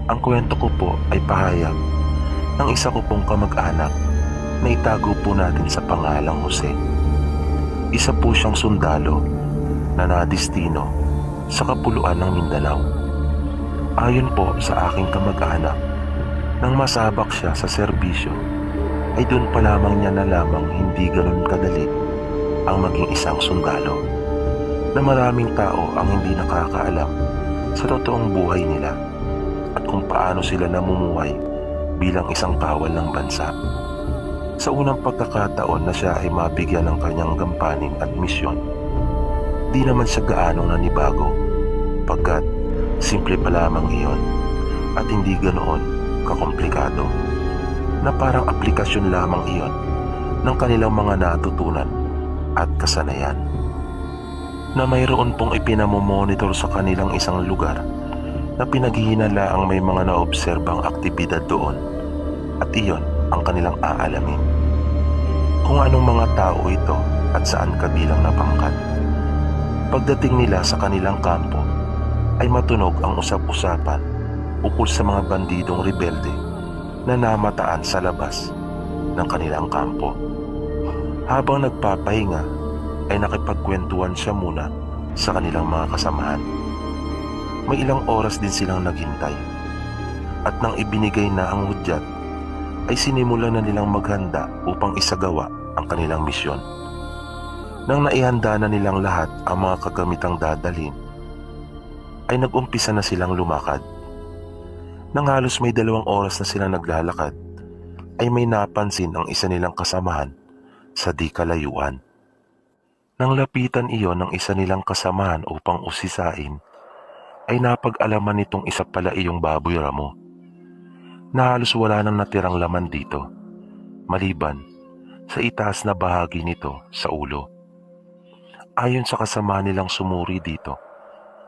Ang kwento ko po ay pahayag ng isa ko pong kamag-anak na itago po natin sa pangalang Jose. Isa po siyang sundalo na nadistino sa kapuluan ng Mindanao. Ayon po sa aking kamag-anak, nang masabak siya sa serbisyo, ay doon pa lamang niya nalamang hindi ganoon kadali ang maging isang sundalo, na maraming tao ang hindi nakakaalam sa totoong buhay nila at kung paano sila namumuhay bilang isang kawal ng bansa. Sa unang pagkakataon na siya ay mabigyan ng kanyang gampanin at misyon, di naman siya gaanong nanibago, pagkat simple pa lamang iyon at hindi ganoon kakomplikado, na parang aplikasyon lamang iyon ng kanilang mga natutunan at kasanayan, na mayroon pong ipinamomonitor sa kanilang isang lugar na pinaghihinala ang may mga naobserbang aktibidad doon, at iyon ang kanilang aalamin. Kung anong mga tao ito at saan kabilang na pangkat. Pagdating nila sa kanilang kampo, ay matunog ang usap-usapan ukol sa mga bandidong rebelde na namataan sa labas ng kanilang kampo. Habang nagpapahinga, ay nakipagkwentuhan siya muna sa kanilang mga kasamahan. May ilang oras din silang naghintay, at nang ibinigay na ang hudyat, ay sinimulan na nilang maghanda upang isagawa ang kanilang misyon. Nang naihanda na nilang lahat ang mga kagamitang dadalhin, ay nag-umpisa na silang lumakad. Nang halos may 2 oras na silang naglalakad, ay may napansin ang isa nilang kasamahan sa di kalayuan. Nang lapitan iyon ng isa nilang kasamahan upang usisain, ay napag-alaman nitong isa pala iyong baboy ramo, na halos wala nang natirang laman dito, maliban sa itaas na bahagi nito sa ulo. Ayon sa kasama nilang sumuri dito,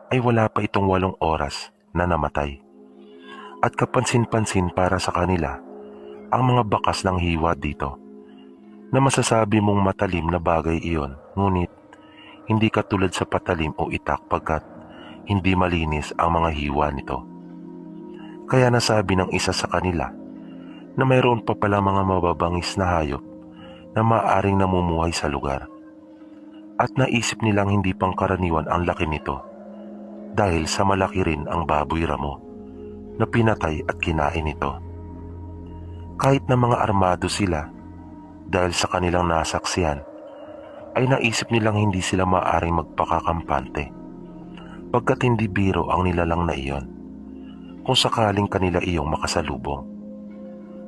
ay wala pa itong 8 oras na namatay. At kapansin-pansin para sa kanila ang mga bakas ng hiwa dito, na masasabi mong matalim na bagay iyon, ngunit hindi katulad sa patalim o itak pagkat hindi malinis ang mga hiwa nito. Kaya nasabi ng isa sa kanila na mayroon pa pala mga mababangis na hayop na maaaring namumuhay sa lugar, at naisip nilang hindi pangkaraniwan ang laki nito dahil sa malaki rin ang baboy ramo na pinatay at kinain nito. Kahit na mga armado sila dahil sa kanilang nasaksihan, ay naisip nilang hindi sila maaaring magpakakampante, pagkat hindi biro ang nilalang na iyon kung sakaling kanila iyong makasalubong,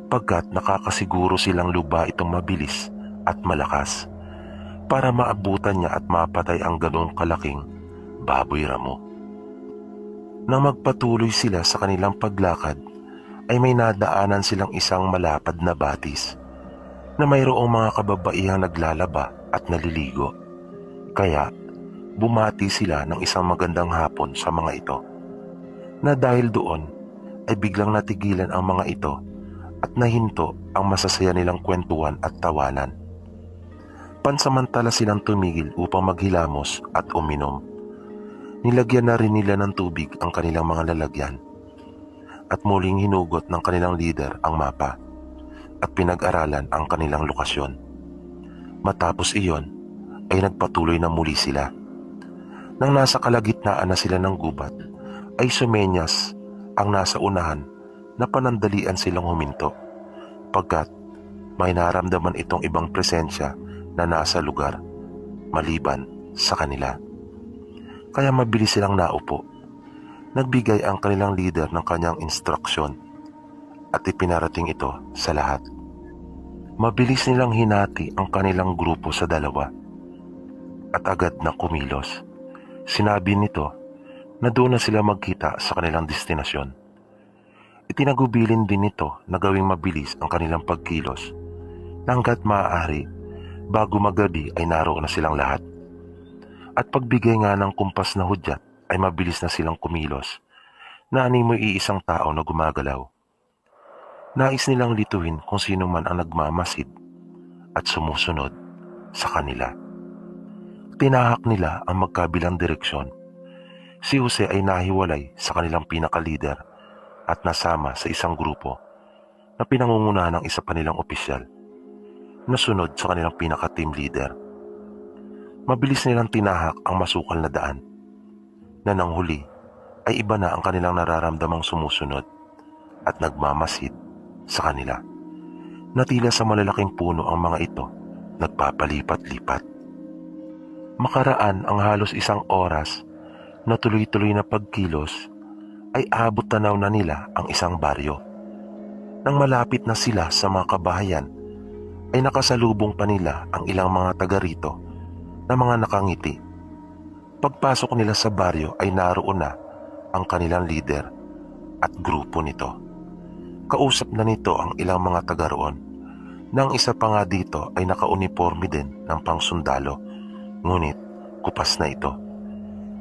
pagkat nakakasiguro silang luba itong mabilis at malakas para maabutan niya at mapatay ang ganoong kalaking baboy ramo. Nang magpatuloy sila sa kanilang paglakad, ay may nadaanan silang isang malapad na batis na mayroong mga kababaihang naglalaba at naliligo. Kaya bumati sila ng isang magandang hapon sa mga ito, na dahil doon ay biglang natigilan ang mga ito at nahinto ang masasaya nilang kwentuhan at tawanan. Pansamantala silang tumigil upang maghilamos at uminom. Nilagyan na rin nila ng tubig ang kanilang mga lalagyan, at muling hinugot ng kanilang leader ang mapa at pinag-aralan ang kanilang lokasyon. Matapos iyon ay nagpatuloy na muli sila. Nang nasa kalagitnaan na sila ng gubat, ay sumenyas ang nasa unahan na panandalian silang huminto, pagkat may naramdaman itong ibang presensya na nasa lugar maliban sa kanila. Kaya mabilis silang naupo. Nagbigay ang kanilang leader ng kanyang instruksyon at ipinarating ito sa lahat. Mabilis nilang hinati ang kanilang grupo sa 2 at agad na kumilos. Sinabi nito na doon na sila magkita sa kanilang destinasyon. Itinagubilin din nito na gawing mabilis ang kanilang pagkilos, na hanggat maaari bago magabi ay naroon na silang lahat. At pagbigay nga ng kumpas na hudyat ay mabilis na silang kumilos, na animoy iisang tao na gumagalaw. Nais nilang lituhin kung sino man ang nagmamasid at sumusunod sa kanila. Tinahak nila ang magkabilang direksyon. Si Jose ay nahiwalay sa kanilang pinaka-leader at nasama sa isang grupo na pinangungunahan ng isa pa nilang opisyal na sunod sa kanilang pinaka-team leader. Mabilis nilang tinahak ang masukal na daan na nang huli ay iba na ang kanilang nararamdamang sumusunod at nagmamasid sa kanila. Natila sa malalaking puno ang mga ito, nagpapalipat-lipat. Makaraan ang halos 1 oras na tuloy-tuloy na pagkilos ay abot tanaw na nila ang isang baryo. Nang malapit na sila sa mga kabahayan, ay nakasalubong pa nila ang ilang mga taga rito na mga nakangiti. Pagpasok nila sa baryo ay naroon na ang kanilang leader at grupo nito. Kausap na nito ang ilang mga taga roon. Nang isa pa nga dito ay nakauniforme din ng pangsundalo, ngunit kupas na ito,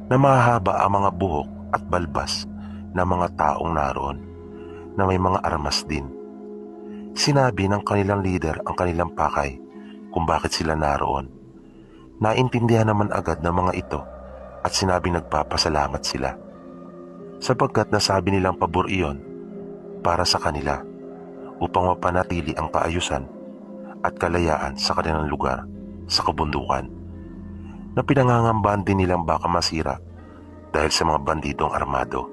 na mahaba ang mga buhok at balbas na mga taong naroon na may mga armas din. Sinabi ng kanilang leader ang kanilang pakay kung bakit sila naroon. Naintindihan naman agad ng mga ito at sinabing nagpapasalamat sila, sapagkat nasabi nilang pabor iyon para sa kanila upang mapanatili ang kaayusan at kalayaan sa kanilang lugar sa kabundukan, na pinangangambahan din nilang baka masira dahil sa mga bandidong armado.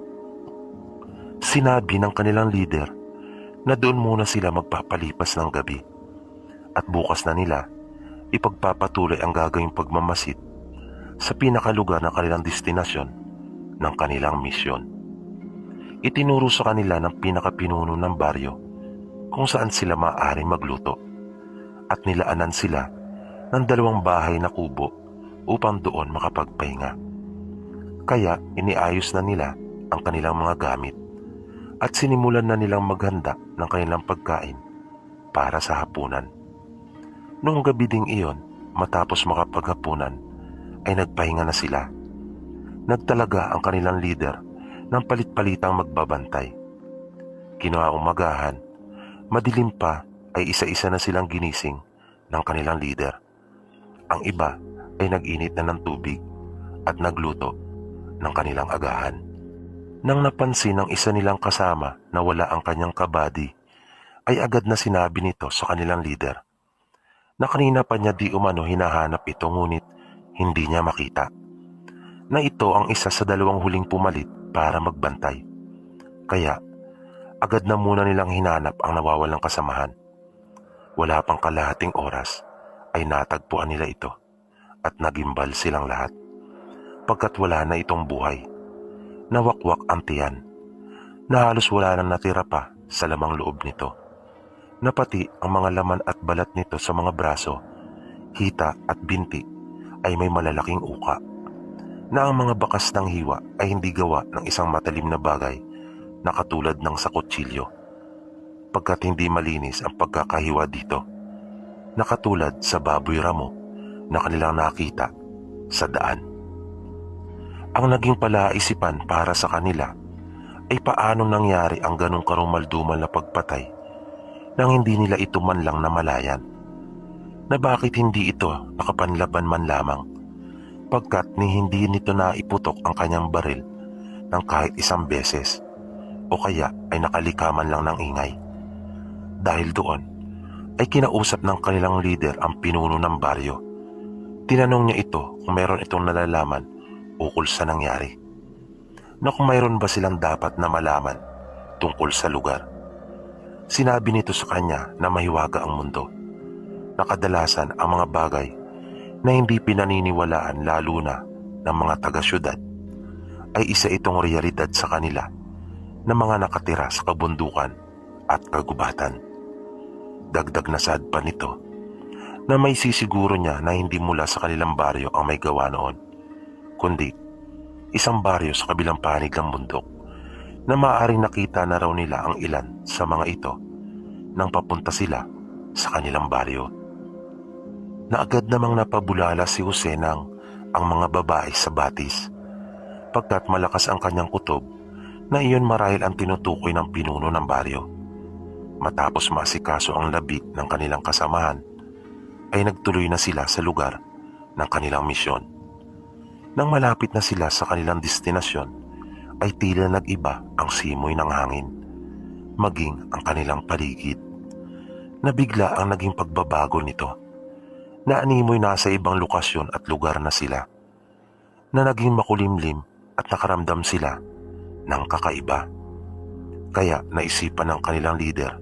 Sinabi ng kanilang leader na doon muna sila magpapalipas ng gabi at bukas na nila ipagpapatuloy ang gagawing pagmamasid sa pinakalugar ng kanilang destinasyon ng kanilang misyon. Itinuro sa kanila ng pinakapinuno ng baryo kung saan sila maaaring magluto at nilaanan sila ng 2 bahay na kubo upang doon makapagpahinga. Kaya iniayos na nila ang kanilang mga gamit at sinimulan na nilang maghanda ng kanilang pagkain para sa hapunan. Noong gabi ding iyon, matapos makapaghapunan, ay nagpahinga na sila. Nagtalaga ang kanilang leader ng palit-palitang magbabantay. Kinaumagahan, madilim pa ay isa-isa na silang ginising ng kanilang leader. Ang iba ay nag-init na ng tubig at nagluto ng kanilang agahan. Nang napansin ng isa nilang kasama na wala ang kanyang kabady, ay agad na sinabi nito sa kanilang leader na kanina pa niya di umano hinahanap ito, ngunit hindi niya makita, na ito ang isa sa 2 huling pumalit para magbantay. Kaya agad na muna nilang hinanap ang nawawalang kasamahan. Wala pang kalahating oras ay natagpuan nila ito at nagimbal silang lahat, pagkat wala na itong buhay. Nawakwak ang tiyan, na halos wala nang natira pa sa lamang loob nito, na pati ang mga laman at balat nito sa mga braso, hita at binti ay may malalaking uka, na ang mga bakas ng hiwa ay hindi gawa ng isang matalim na bagay na katulad ng sa kutsilyo, pagkat hindi malinis ang pagkakahiwa dito, na katulad sa baboy ramo na kanilang nakita sa daan. Ang naging palaisipan para sa kanila ay paanong nangyari ang ganong karumaldumal na pagpatay nang hindi nila ito man lang namalayan, na bakit hindi ito nakapanlaban man lamang, pagkat ni hindi nito naiputok ang kanyang baril ng kahit 1 beses o kaya ay nakalikaman lang ng ingay. Dahil doon ay kinausap ng kanilang leader ang pinuno ng baryo. Tinanong niya ito kung mayroon itong nalalaman ukol sa nangyari, na kung mayroon ba silang dapat na malaman tungkol sa lugar. Sinabi nito sa kanya na mahiwaga ang mundo, na kadalasan ang mga bagay na hindi pinaniniwalaan lalo na ng mga taga-syudad ay isa itong realidad sa kanila na mga nakatira sa kabundukan at kagubatan. Dagdag na sad pa nito na may sisiguro niya na hindi mula sa kanilang baryo ang may gawa noon, kundi isang baryo sa kabilang panig ng bundok, na maaaring nakita na raw nila ang ilan sa mga ito nang papunta sila sa kanilang baryo. Na agad namang napabulala si Jose nang ang mga babae sa batis, pagkat malakas ang kanyang kutob na iyon marahil ang tinutukoy ng pinuno ng baryo. Matapos maasikaso ang labi ng kanilang kasamahan, ay nagtuloy na sila sa lugar ng kanilang misyon. Nang malapit na sila sa kanilang destinasyon, ay tila nag-iba ang simoy ng hangin maging ang kanilang paligid. Nabigla ang naging pagbabago nito, na animoy nasa ibang lokasyon at lugar na sila, na naging makulimlim at nakaramdam sila ng kakaiba. Kaya naisipan ng kanilang leader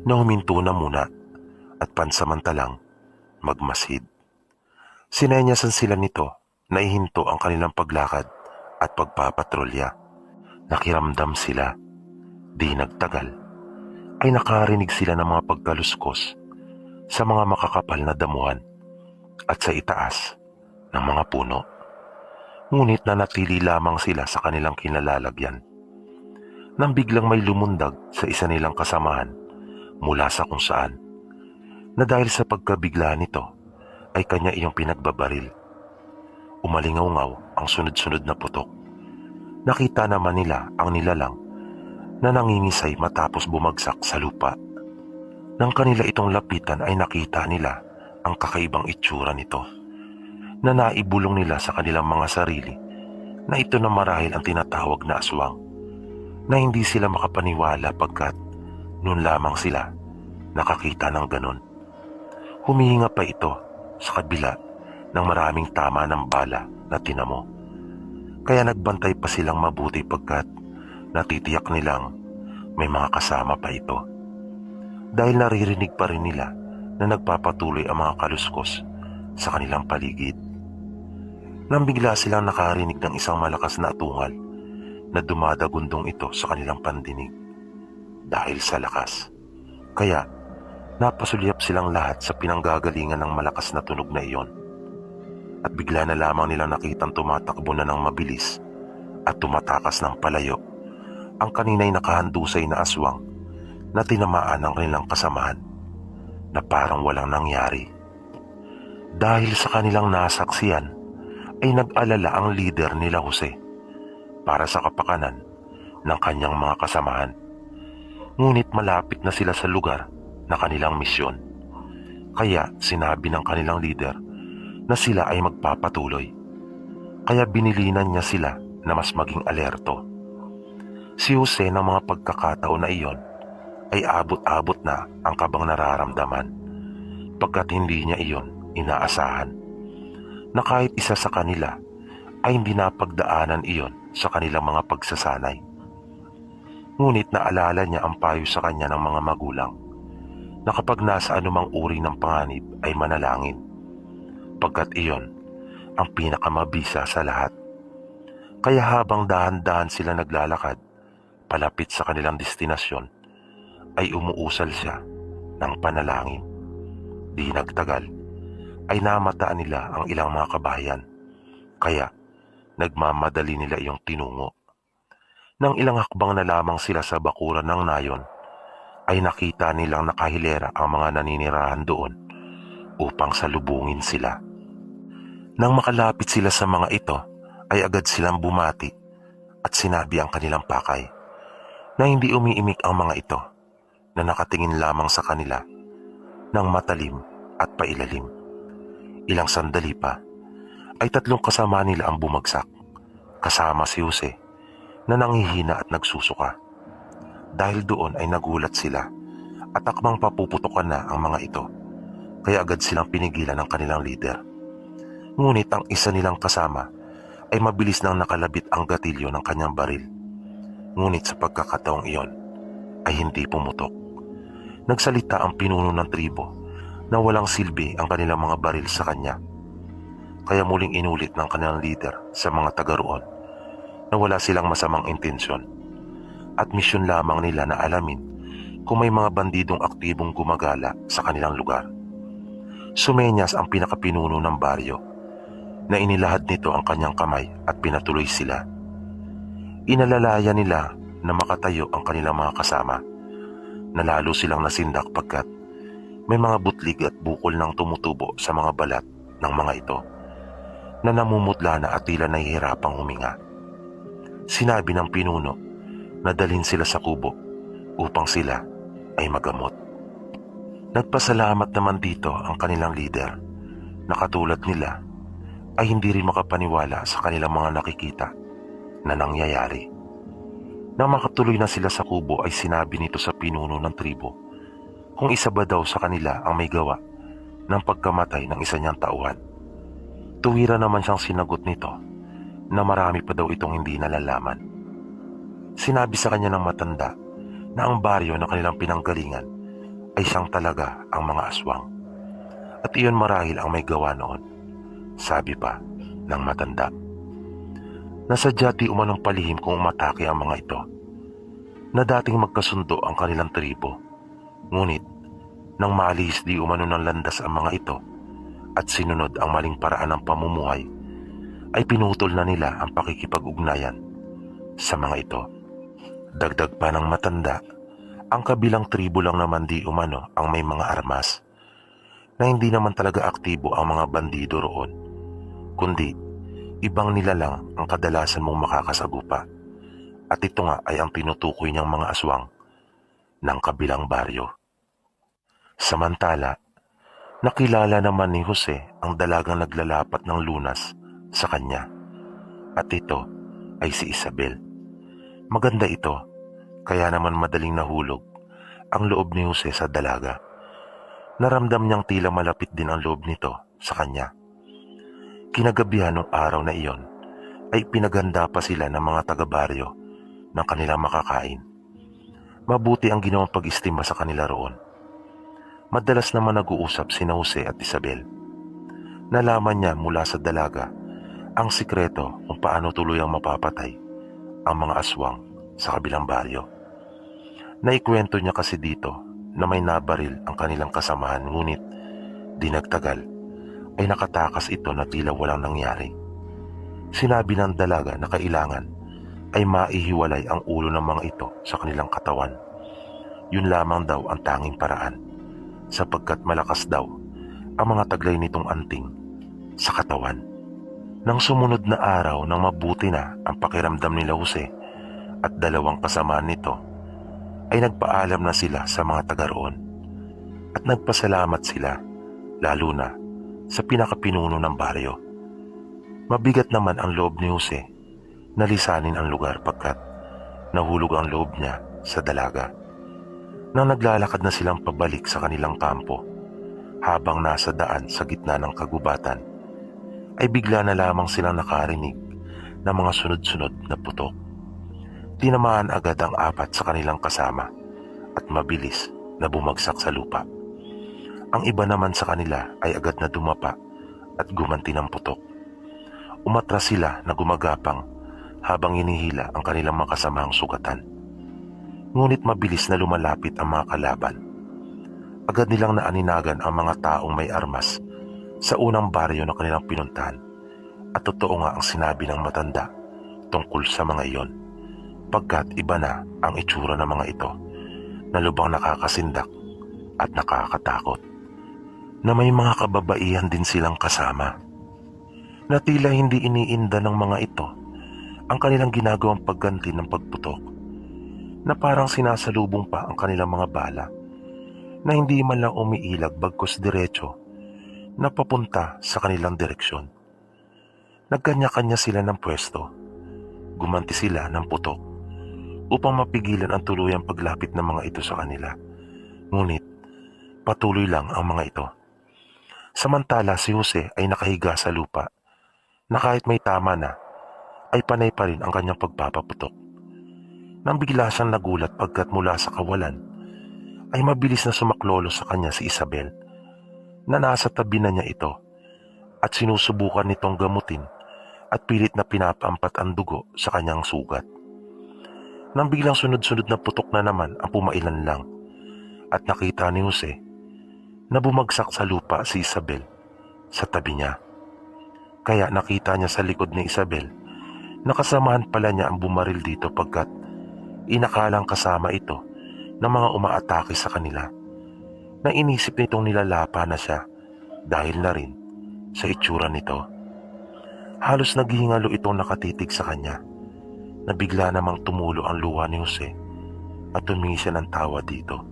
na huminto na muna at pansamantalang magmasid. Sinenyasan sila nito na ihinto ang kanilang paglakad at pagpapatrolya. Nakiramdam sila. Di nagtagal ay nakarinig sila ng mga pagkaluskos sa mga makakapal na damuhan at sa itaas ng mga puno. Ngunit nanatili lamang sila sa kanilang kinalalagyan nang biglang may lumundag sa isa nilang kasamahan mula sa kung saan, na dahil sa pagkabigla nito ay kanya iyong pinagbabaril. Umalingaw-ngaw ang sunod-sunod na putok. Nakita naman nila ang nilalang na nangingisay matapos bumagsak sa lupa. Nang kanila itong lapitan ay nakita nila ang kakaibang itsura nito, na naibulong nila sa kanilang mga sarili na ito na marahil ang tinatawag na aswang, na hindi sila makapaniwala pagkat noon lamang sila nakakita ng ganon. Humihinga pa ito sa kabila ng maraming tama ng bala na tinamo. Kaya nagbantay pa silang mabuti pagkat natitiyak nilang may mga kasama pa ito. Dahil naririnig pa rin nila na nagpapatuloy ang mga kaluskos sa kanilang paligid. Nang bigla silang nakarinig ng isang malakas na atungal na dumadagundong ito sa kanilang pandinig. Dahil sa lakas, kaya napasulyap silang lahat sa pinanggagalingan ng malakas na tunog na iyon. At bigla na lamang nilang nakitang tumatakbo na ng mabilis at tumatakas ng palayo ang kanina'y nakahandusay na aswang na tinamaan ng kanilang kasamahan na parang walang nangyari. Dahil sa kanilang nasaksiyan ay nag-alala ang leader nila Jose para sa kapakanan ng kanyang mga kasamahan. Ngunit malapit na sila sa lugar na kanilang misyon. Kaya sinabi ng kanilang leader na sila ay magpapatuloy. Kaya binilinan niya sila na mas maging alerto. Si Jose ng mga pagkakataon na iyon ay abot-abot na ang kabang nararamdaman pagkat hindi niya iyon inaasahan, na kahit isa sa kanila ay hindi napagdaanan iyon sa kanilang mga pagsasanay. Ngunit naalala niya ang payo sa kanya ng mga magulang na kapag nasa anumang uri ng panganib ay manalangin, pagkat iyon ang pinakamabisa sa lahat. Kaya habang dahan-dahan sila naglalakad palapit sa kanilang destinasyon, ay umuusal siya ng panalangin. Di nagtagal ay namataan nila ang ilang mga kabayan, kaya nagmamadali nila iyong tinungo. Nang ilang hakbang na lamang sila sa bakuran ng nayon, ay nakita nilang nakahilera ang mga naninirahan doon upang salubungin sila. Nang makalapit sila sa mga ito, ay agad silang bumati at sinabi ang kanilang pakay na hindi umiimik ang mga ito, na nakatingin lamang sa kanila ng matalim at pailalim. Ilang sandali pa ay 3 kasama nila ang bumagsak, kasama si Jose na nanghihina at nagsusuka. Dahil doon ay nagulat sila at akmang papuputukan na ang mga ito, kaya agad silang pinigilan ng kanilang leader. Ngunit ang isa nilang kasama ay mabilis nang nakalabit ang gatilyo ng kanyang baril. Ngunit sa pagkakataong iyon ay hindi pumutok. Nagsalita ang pinuno ng tribo na walang silbi ang kanilang mga baril sa kanya. Kaya muling inulit ng kanilang leader sa mga taga roon na wala silang masamang intensyon at misyon lamang nila na alamin kung may mga bandidong aktibong gumagala sa kanilang lugar. Sumenyas ang pinakapinuno ng baryo na inilahad nito ang kanyang kamay at pinatuloy sila. Inalalaya nila na makatayo ang kanilang mga kasama, na lalo silang nasindak pagkat may mga butlig at bukol ng tumutubo sa mga balat ng mga ito na namumutla na at tila nahihirapang huminga. Sinabi ng pinuno na dalhin sila sa kubo upang sila ay magamot. Nagpasalamat naman dito ang kanilang leader na katulad nila ay hindi rin makapaniwala sa kanilang mga nakikita na nangyayari. Nang makatuloy na sila sa kubo ay sinabi nito sa pinuno ng tribo kung isa ba daw sa kanila ang may gawa ng pagkamatay ng isa niyang tauhan. Tuwira naman siyang sinagot nito na marami pa daw itong hindi nalalaman. Sinabi sa kanya ng matanda na ang baryo na kanilang pinanggalingan ay siyang talaga ang mga aswang. At iyon marahil ang may gawa noon. Sabi pa ng matanda. Nasadya di umanong palihim kung umatake ang mga ito, na dating magkasundo ang kanilang tribo. Ngunit, nang maalis di umano ng landas ang mga ito at sinunod ang maling paraan ng pamumuhay, ay pinutol na nila ang pakikipag-ugnayan sa mga ito. Dagdag pa ng matanda, ang kabilang tribo lang naman di umano ang may mga armas, na hindi naman talaga aktibo ang mga bandido roon, kundi ibang nilalang ang kadalasan mong makakasagupa, at ito nga ay ang tinutukoy niyang mga aswang ng kabilang baryo. Samantala, nakilala naman ni Jose ang dalagang naglalapat ng lunas sa kanya, at ito ay si Isabel. Maganda ito, kaya naman madaling nahulog ang loob ni Jose sa dalaga. Naramdam niyang tila malapit din ang loob nito sa kanya. Kinagabihan ng araw na iyon ay pinaganda pa sila ng mga taga-baryo ng kanilang makakain. Mabuti ang ginawang pag-istima sa kanila roon. Madalas naman nag-uusap sina Jose at Isabel. Nalaman niya mula sa dalaga ang sikreto kung paano tuluyang mapapatay ang mga aswang sa kabilang baryo. Naikwento niya kasi dito na may nabaril ang kanilang kasamahan, ngunit di nagtagal ay nakatakas ito na tila walang nangyari. Sinabi ng dalaga na kailangan ay maihiwalay ang ulo ng mga ito sa kanilang katawan. Yun lamang daw ang tanging paraan, sapagkat malakas daw ang mga taglay nitong anting sa katawan. Nang sumunod na araw nang mabuti na ang pakiramdam nila Jose at dalawang kasamaan nito, ay nagpaalam na sila sa mga taga roon at nagpasalamat sila, lalo na sa pinakapinuno ng baryo. Mabigat naman ang loob ni Jose na lisanin ang lugar pagkat nahulog ang loob niya sa dalaga. Nang naglalakad na silang pabalik sa kanilang kampo, habang nasa daan sa gitna ng kagubatan, ay bigla na lamang silang nakarinig ng mga sunod-sunod na putok. Tinamaan agad ang apat sa kanilang kasama at mabilis na bumagsak sa lupa. Ang iba naman sa kanila ay agad na dumapa at gumanti ng putok. Umatras sila na gumagapang habang hinihila ang kanilang mga kasamang sugatan. Ngunit mabilis na lumalapit ang mga kalaban. Agad nilang naaninagan ang mga taong may armas sa unang baryo na kanilang pinuntahan, at totoo nga ang sinabi ng matanda tungkol sa mga iyon, pagkat iba na ang itsura ng mga ito na lubang nakakasindak at nakakatakot, na may mga kababaihan din silang kasama, na tila hindi iniinda ng mga ito ang kanilang ginagawang pagganti ng pagputok, na parang sinasalubong pa ang kanilang mga bala, na hindi man lang umiilag bagkus diretso na papunta sa kanilang direksyon. Nagkanya-kanya sila ng pwesto, gumanti sila ng putok upang mapigilan ang tuluyang paglapit ng mga ito sa kanila, ngunit patuloy lang ang mga ito. Samantala si Jose ay nakahiga sa lupa, na kahit may tama na, ay panay pa rin ang kanyang pagpapaputok. Nang bigla siyang nagulat pagkat mula sa kawalan, ay mabilis na sumaklolo sa kanya si Isabel, na nasa tabi na niya ito at sinusubukan nitong gamutin at pilit na pinapaampat ang dugo sa kanyang sugat. Nang biglang sunod-sunod na putok na naman ang pumailan lang, at nakita ni Jose na bumagsak sa lupa si Isabel sa tabi niya. Kaya nakita niya sa likod ni Isabel na kasamahan pala niya ang bumaril dito, pagkat inakalang kasama ito ng mga umaatake sa kanila, na inisip nitong nilalapa na siya dahil na rin sa itsura nito. Halos naghihingalo itong nakatitig sa kanya, na bigla namang tumulo ang luha ni Jose at tumingi siya ng tawa dito.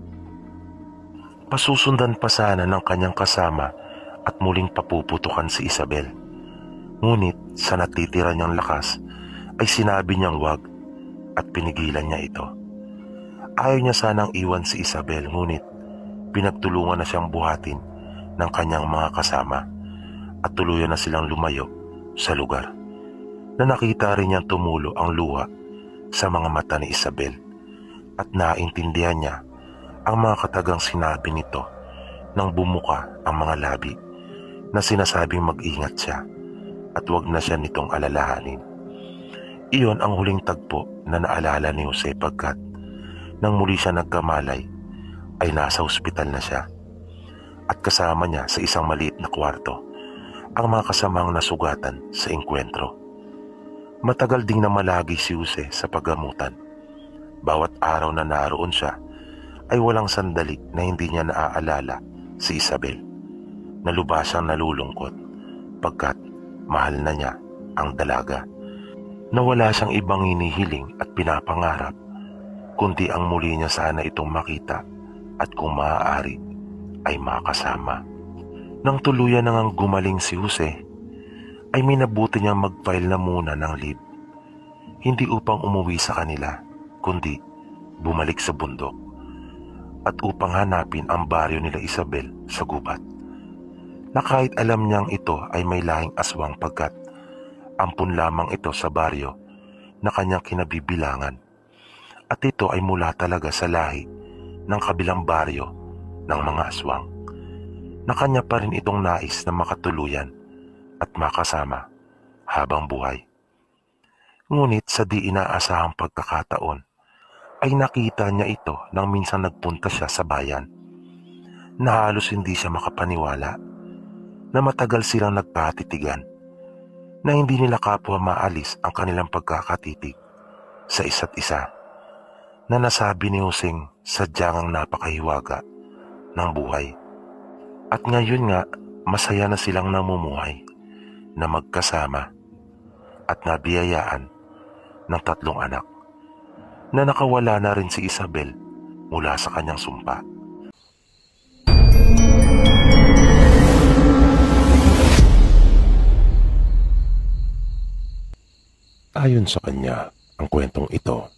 Pasusundan pa sana ng kanyang kasama at muling papuputukan si Isabel. Ngunit sa natitira niyang lakas ay sinabi niyang wag, at pinigilan niya ito. Ayaw niya sanang iwan si Isabel, ngunit pinagtulungan na siyang buhatin ng kanyang mga kasama at tuluyan na silang lumayo sa lugar, na nakita rin niyang tumulo ang luha sa mga mata ni Isabel at naintindihan niya ang mga katagang sinabi nito nang bumuka ang mga labi na sinasabing mag-ingat siya at wag na siya nitong alalahanin. Iyon ang huling tagpo na naalala ni Jose, pagkat nang muli siya nagkamalay ay nasa ospital na siya at kasama niya sa isang maliit na kwarto ang mga kasamang nasugatan sa engkwentro. Matagal ding namalagi si Jose sa paggamutan. Bawat araw na naroon siya ay walang sandali na hindi niya naaalala si Isabel, na lubhas siyang nalulungkot pagkat mahal na niya ang dalaga, na wala siyang ibang hinihiling at pinapangarap kundi ang muli niya sana itong makita at kung maaari ay makasama. Nang tuluyan nang gumaling si Jose, ay minabuti niyang mag-file na muna ng leave, hindi upang umuwi sa kanila kundi bumalik sa bundok at upang hanapin ang baryo nila Isabel sa gubat, na kahit alam niyang ito ay may lahing aswang pagkat ampun lamang ito sa baryo na kanyang kinabibilangan, at ito ay mula talaga sa lahi ng kabilang baryo ng mga aswang, na kanya pa rin itong nais na makatuluyan at makasama habang buhay. Ngunit sa di inaasahang pagkakataon ay nakita niya ito nang minsan nagpunta siya sa bayan, na halos hindi siya makapaniwala na matagal silang nagpatitigan, na hindi nila kapwa maalis ang kanilang pagkakatitig sa isa't isa, na nasabi ni Joseng sadyang napakahiwaga ng buhay. At ngayon nga masaya na silang namumuhay na magkasama at nabiyayaan ng 3 anak, na nakawala na rin si Isabel mula sa kanyang sumpa. Ayon sa kanya, ang kwentong ito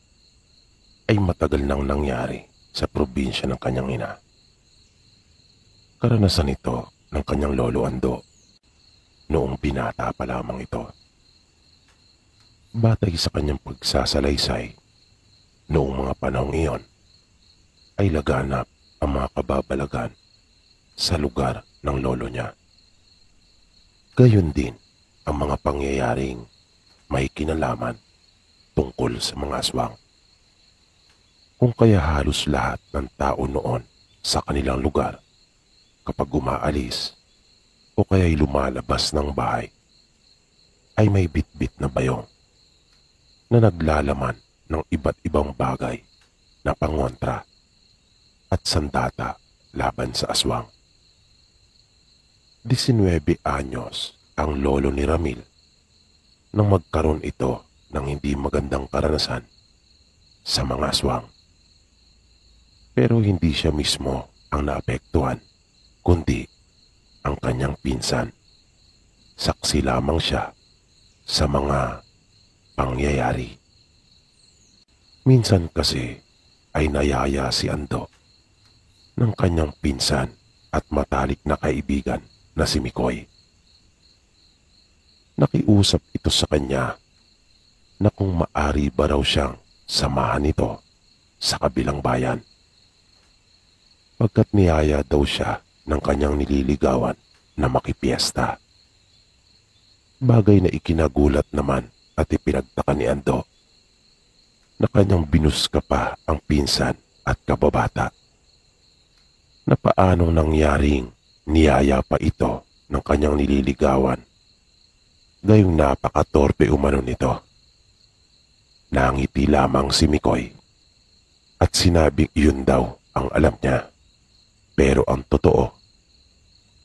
ay matagal nang nangyari sa probinsya ng kanyang ina. Karanasan ito ng kanyang lolo Ando noong binata pa lamang ito. Batay sa kanyang pagsasalaysay, noong mga panahong iyon ay laganap ang mga kababalagan sa lugar ng lolo niya. Gayon din ang mga pangyayaring may kinalaman tungkol sa mga aswang. Kung kaya halos lahat ng tao noon sa kanilang lugar, kapag umaalis o kaya'y lumalabas ng bahay, ay may bitbit na bayong na naglalaman ng iba't ibang bagay na pangontra at sandata laban sa aswang. 19 anyos ang lolo ni Ramil nang magkaroon ito ng hindi magandang karanasan sa mga aswang. Pero hindi siya mismo ang naapektuhan, kundi ang kanyang pinsan. Saksi lamang siya sa mga pangyayari. Minsan kasi ay nayaya si Ando ng kanyang pinsan at matalik na kaibigan na si Mikoy. Nakiusap ito sa kanya na kung maari ba raw siyang samahan ito sa kabilang bayan, pagkat niyaya daw siya ng kanyang nililigawan na makipiesta. Bagay na ikinagulat naman at ipinagtaka ni Ando na kanyang binuska pa ang pinsan at kababata, na paanong nangyaring niyaya pa ito ng kanyang nililigawan, gayong napakatorpe umano nito. Nangiti lamang si Mikoy at sinabing iyon daw ang alam niya, pero ang totoo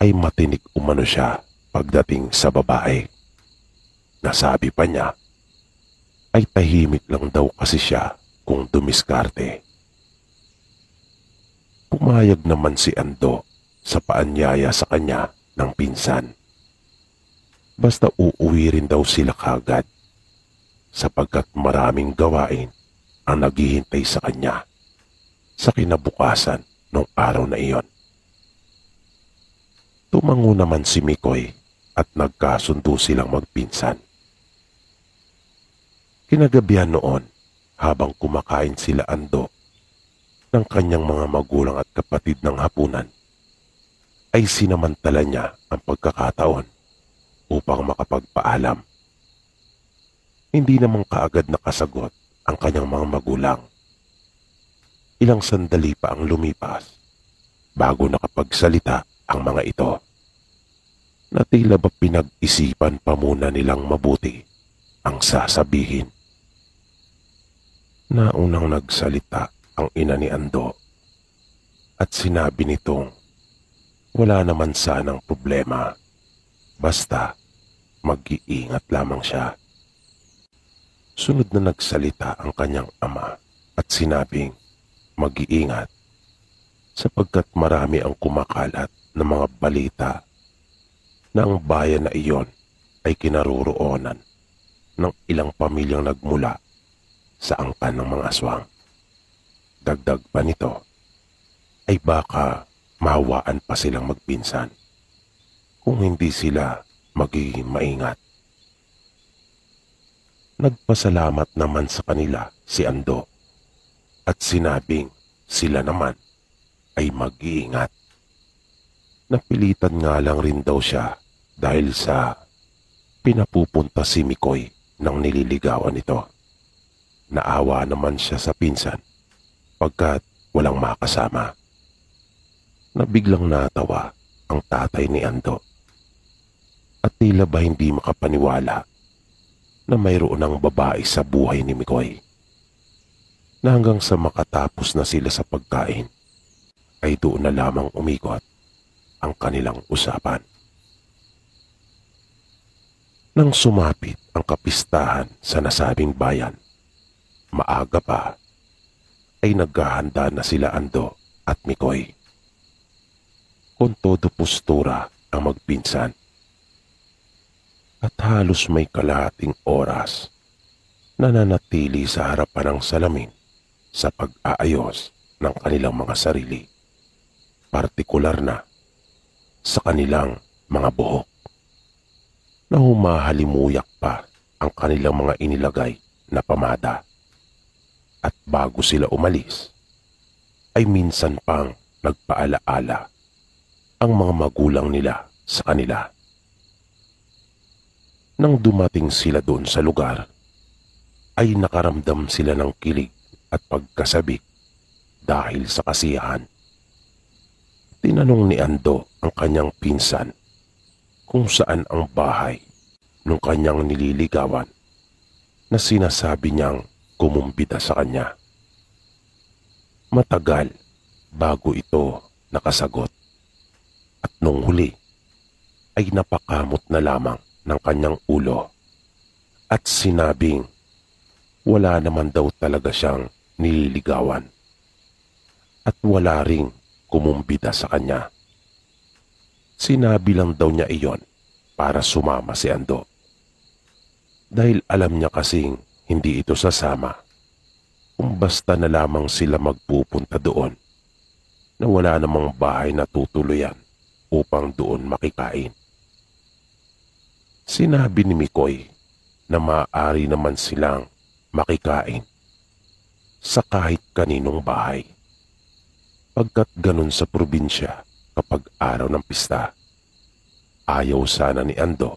ay matinik umano siya pagdating sa babae. Nasabi pa niya ay tahimik lang daw kasi siya kung dumiskarte. Pumayag naman si Ando sa paanyaya sa kanya ng pinsan. Basta uuwi rin daw sila kagad sapagkat maraming gawain ang naghihintay sa kanya sa kinabukasan ng araw na iyon. Tumango naman si Mikoy at nagkasundo silang magpinsan. Kinagabihan noon, habang kumakain sila Ando ng kanyang mga magulang at kapatid ng hapunan, ay sinamantala niya ang pagkakataon upang makapagpaalam. Hindi namang kaagad nakasagot ang kanyang mga magulang. Ilang sandali pa ang lumipas bago nakapagsalita ang mga ito, na tila ba pinag-isipan pa muna nilang mabuti ang sasabihin. Naunang nagsalita ang ina ni Ando at sinabi nitong wala naman sanang problema, basta mag-iingat lamang siya. Sunod na nagsalita ang kanyang ama at sinabing mag-iingat sapagkat marami ang kumakalat ng mga balita na ang bayan na iyon ay kinaroroonan ng ilang pamilyang nagmula sa angkan ng mga aswang. Dagdag pa nito ay baka mahawaan pa silang magpinsan kung hindi sila magiging maingat. Nagpasalamat naman sa kanila si Ando at sinabing sila naman ay mag-iingat. Napilitan nga lang rin daw siya dahil sa pinapupunta si Mikoy ng nililigawan nito. Naawa naman siya sa pinsan pagkat walang makasama. Nabiglang natawa ang tatay ni Ando at tila ba hindi makapaniwala na mayroon ng babae sa buhay ni Mikoy, na hanggang sa makatapos na sila sa pagkain ay doon na lamang umikot ang kanilang usapan. Nang sumapit ang kapistahan sa nasabing bayan, maaga pa ay naghahanda na sila Ando at Mikoy. Con todo postura ang magpinsan at halos may kalahating oras na nanatili sa harapan ng salamin sa pag-aayos ng kanilang mga sarili, partikular na sa kanilang mga buhok, na humahalimuyak pa ang kanilang mga inilagay na pamada. At bago sila umalis, ay minsan pang nagpaalaala ang mga magulang nila sa kanila. Nang dumating sila doon sa lugar, ay nakaramdam sila ng kilig at pagkasabik dahil sa kasiyahan. Tinanong ni Ando ang kanyang pinsan kung saan ang bahay ng kanyang nililigawan na sinasabi niyang kumumbida sa kanya. Matagal bago ito nakasagot at nung huli ay napakamot na lamang ng kanyang ulo at sinabing wala naman daw talaga siyang nililigawan at wala ring kumumbida sa kanya. Sinabi lang daw niya iyon para sumama si Ando dahil alam niya kasing hindi ito sasama kung basta na lamang sila magpupunta doon na wala namang bahay na tutuluyan upang doon makikain. Sinabi ni Mikoy na maaari naman silang makikain sa kahit kaninong bahay, pagkat ganun sa probinsya kapag araw ng pista. Ayaw sana ni Ando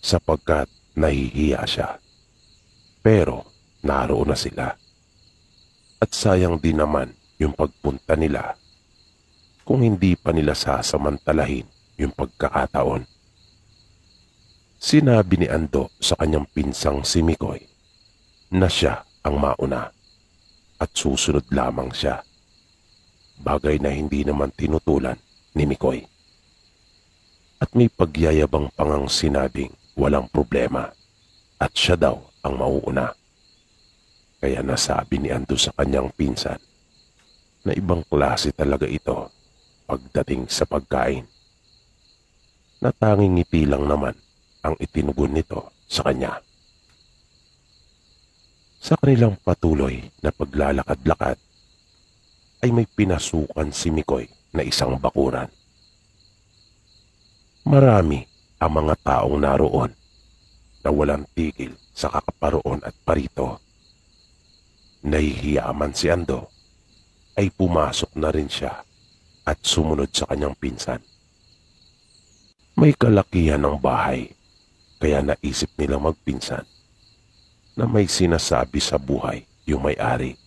sapagkat nahihiya siya. Pero naroon na sila at sayang din naman yung pagpunta nila kung hindi pa nila sasamantalahin yung pagkakataon. Sinabi ni Ando sa kanyang pinsang si Mikoy na siya ang mauna at susunod lamang siya, bagay na hindi naman tinutulan ni Mikoy. At may pagyayabang pangang sinabing walang problema at siya daw ang mauuna. Kaya nasabi ni Ando sa kanyang pinsan na ibang klase talaga ito pagdating sa pagkain, na tanging ngiti lang naman ang itinugon nito sa kanya. Sa kanilang patuloy na paglalakad-lakad ay may pinasukan si Mikoy na isang bakuran. Marami ang mga taong naroon na walang tigil sa kakaparoon at parito. Nahihiya man si Ando ay pumasok na rin siya at sumunod sa kanyang pinsan. May kalakihan ng bahay kaya naisip nilang magpinsan na may sinasabi sa buhay yung may-ari.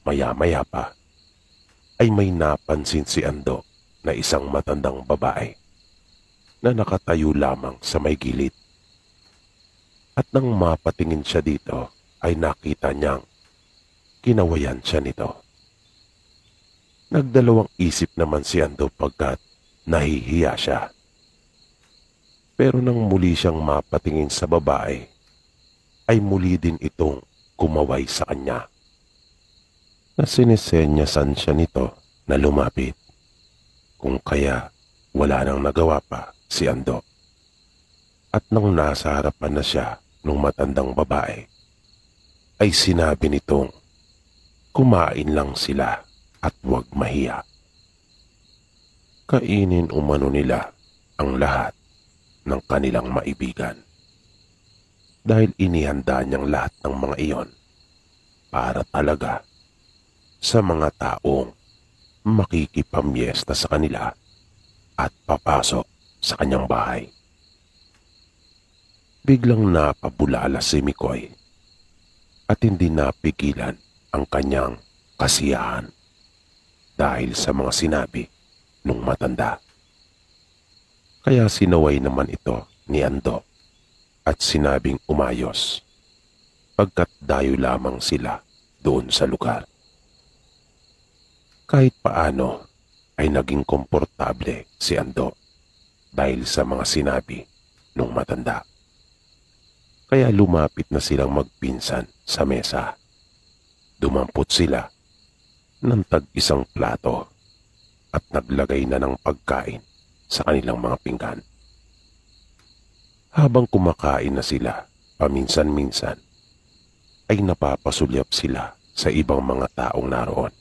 Maya-maya pa ay may napansin si Ando na isang matandang babae na nakatayo lamang sa may gilid. At nang mapatingin siya dito ay nakita niyang kinawayan siya nito. Nagdalawang isip naman si Ando pagkat nahihiya siya. Pero nang muli siyang mapatingin sa babae, ay muli din itong kumaway sa kanya. Nasinisenyasan siya nito na lumapit. Kung kaya wala nang nagawa pa si Ando. At nang nasa harapan na siya nung matandang babae, ay sinabi nitong kumain lang sila at huwag mahiya. Kainin umano nila ang lahat ng kanilang maibigan. Dahil inihanda niyang lahat ng mga iyon para talaga sa mga taong makikipamyesta sa kanila at papasok sa kanyang bahay. Biglang napabulala si Mikoy at hindi napigilan ang kanyang kasiyahan dahil sa mga sinabi nung matanda. Kaya sinaway naman ito ni Ando at sinabing umayos pagkat dayo lamang sila doon sa lugar. Kahit paano ay naging komportable si Ando dahil sa mga sinabi nung matanda. Kaya lumapit na silang magpinsan sa mesa. Dumampot sila ng tag-isang plato at naglagay na ng pagkain sa kanilang mga pinggan. Habang kumakain na sila, paminsan-minsan, ay napapasulyap sila sa ibang mga taong naroon.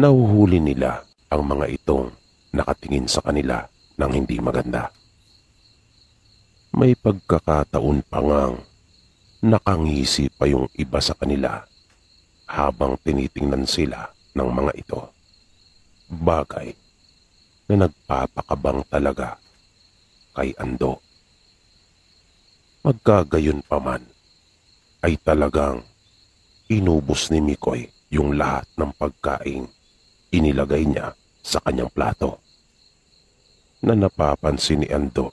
Nahuhuli nila ang mga itong nakatingin sa kanila ng hindi maganda. May pagkakataon pa ngang nakangisi pa yung iba sa kanila habang tinitingnan sila ng mga ito. Bagay na nagpapakabang talaga kay Ando. Magkagayon pa man ay talagang inubos ni Mikoy yung lahat ng pagkain inilagay niya sa kanyang plato. Na napapansin ni Ando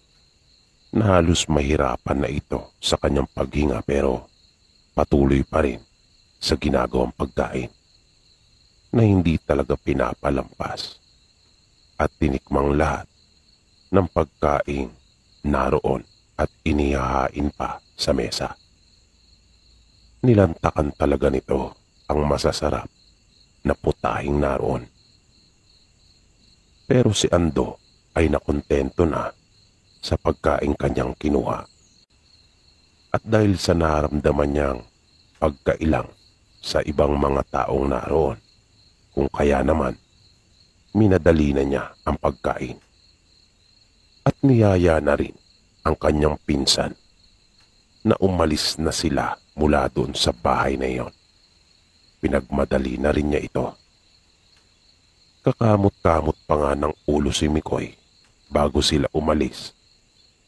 na halos mahirapan na ito sa kanyang paghinga pero patuloy pa rin sa ginagawang pagkain na hindi talaga pinapalampas at tinikmang lahat ng pagkain naroon at inihahain pa sa mesa. Nilantakan talaga nito ang masasarap na putahing naroon. Pero si Ando ay nakontento na sa pagkain kanyang kinuha. At dahil sa naramdaman niyang pagkailang sa ibang mga taong naroon, kung kaya naman, minadali na niya ang pagkain. At niyaya na rin ang kanyang pinsan na umalis na sila mula doon sa bahay na iyon. Pinagmadali na rin niya ito. Kakamot-kamot pa nga ng ulo si Mikoy bago sila umalis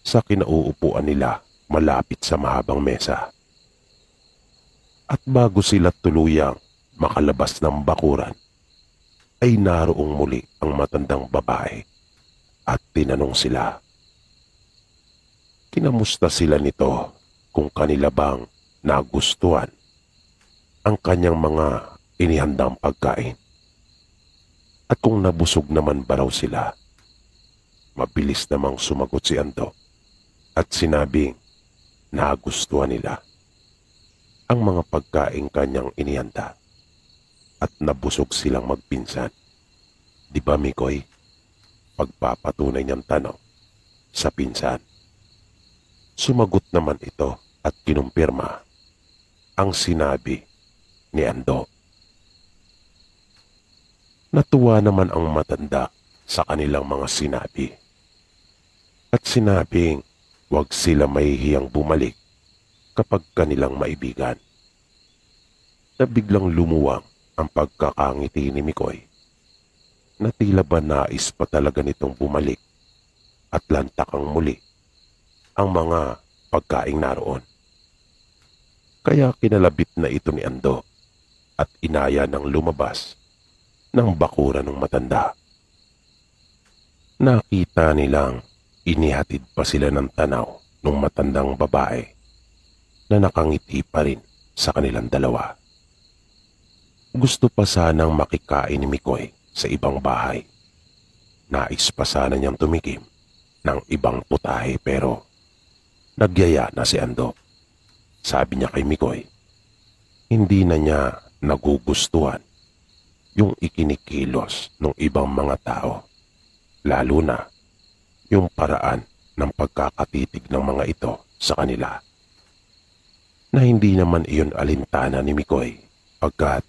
sa kinauupuan nila malapit sa mahabang mesa. At bago sila tuluyang makalabas ng bakuran, ay naroong muli ang matandang babae at tinanong sila. Kinamusta sila nito kung kanila bang nagustuhan ang kanyang mga inihandang pagkain. At kung nabusog naman ba raw sila. Mabilis namang sumagot si Ando at sinabing nagustuhan nila ang mga pagkain kanyang inihanda at nabusog silang magpinsan. Di ba, Mikoy? Pagpapatunay niyang tanong sa pinsan. Sumagot naman ito at kinumpirma ang sinabi ni Ando. Natuwa naman ang matanda sa kanilang mga sinabi. At sinabing huwag sila mahihiyang bumalik kapag kanilang maibigan. Na biglang lumuwang ang pagkakangiti ni Mikoy na tila ba nais pa talaga nitong bumalik at lantakang muli ang mga pagkaing naroon. Kaya kinalabit na ito ni Ando at inaya ng lumabas ng bakuran ng matanda. Nakita nilang inihatid pa sila ng tanaw ng matandang babae na nakangiti pa rin sa kanilang dalawa. Gusto pa sanang makikain ni Mikoy sa ibang bahay. Nais pa sana niyang tumikim ng ibang putahe pero nagyaya na si Ando. Sabi niya kay Mikoy, hindi na niya nagugustuhan yung ikinikilos ng ibang mga tao, lalo na yung paraan ng pagkakatitig ng mga ito sa kanila. Na hindi naman iyon alintana ni Mikoy pagkat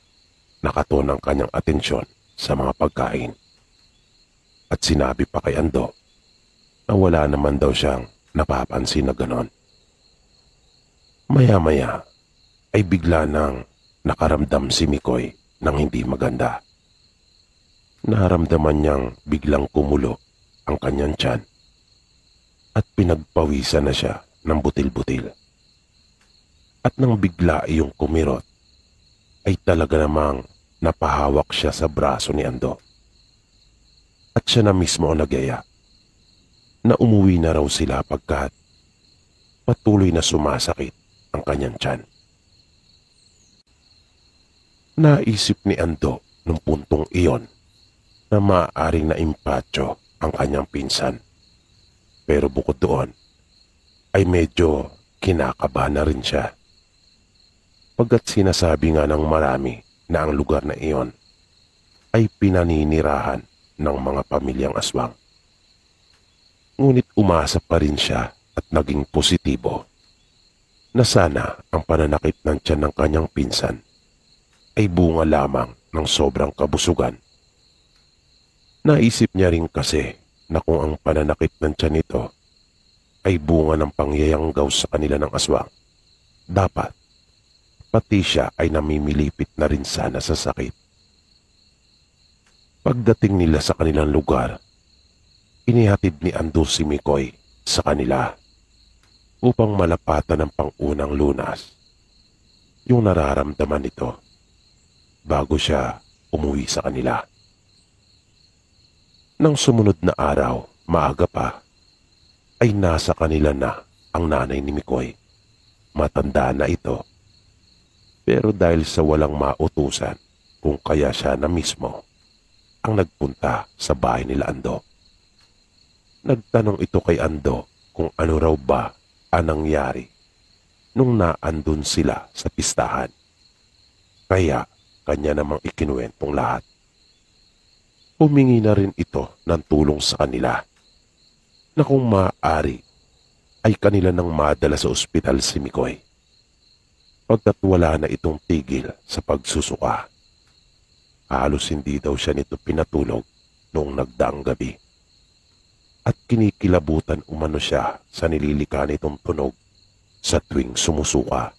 nakatuon ang kanyang atensyon sa mga pagkain. At sinabi pa kay Ando na wala naman daw siyang napapansin na ganon. Maya-maya ay bigla nang nakaramdam si Mikoy ng hindi maganda. Naramdaman niyang biglang kumulo ang kanyang tiyan at pinagpawisan na siya ng butil-butil. At nang bigla iyong kumirot, ay talaga namang napahawak siya sa braso ni Ando. At siya na mismo ang nagyaya na umuwi na raw sila pagkat patuloy na sumasakit ang kanyang tiyan. Naisip ni Ando nung puntong iyon na maaaring naimpatyo ang kanyang pinsan. Pero bukod doon, ay medyo kinakabahan na rin siya. Pagkat sinasabi nga ng marami na ang lugar na iyon ay pinaninirahan ng mga pamilyang aswang. Ngunit umasa pa rin siya at naging positibo na sana ang pananakit ng tiyan ng kanyang pinsan ay bunga lamang ng sobrang kabusugan. Naisip niya rin kasi na kung ang pananakit ng tiyan nito ay bunga ng pangyayanggaw sa kanila ng aswang, dapat pati siya ay namimilipit na rin sana sa sakit. Pagdating nila sa kanilang lugar, inihatid ni Ando si Mikoy sa kanila upang malapatan ng pangunang lunas yung nararamdaman nito bago siya umuwi sa kanila. Nang sumunod na araw, maaga pa, ay nasa kanila na ang nanay ni Mikoy. Matanda na ito. Pero dahil sa walang mautusan kung kaya siya na mismo ang nagpunta sa bahay nila Ando. Nagtanong ito kay Ando kung ano raw ba ang nangyari nung naandun sila sa pistahan. Kaya kanya namang ikinuwentong lahat. Humingi na rin ito ng tulong sa kanila na kung maaari ay kanila nang madala sa ospital si Mikoy. Pagkat wala na itong tigil sa pagsusuka. Halos hindi daw siya nito pinatulog noong nagdaang gabi. At kinikilabutan umano siya sa nililika nitong tunog sa tuwing sumusuka.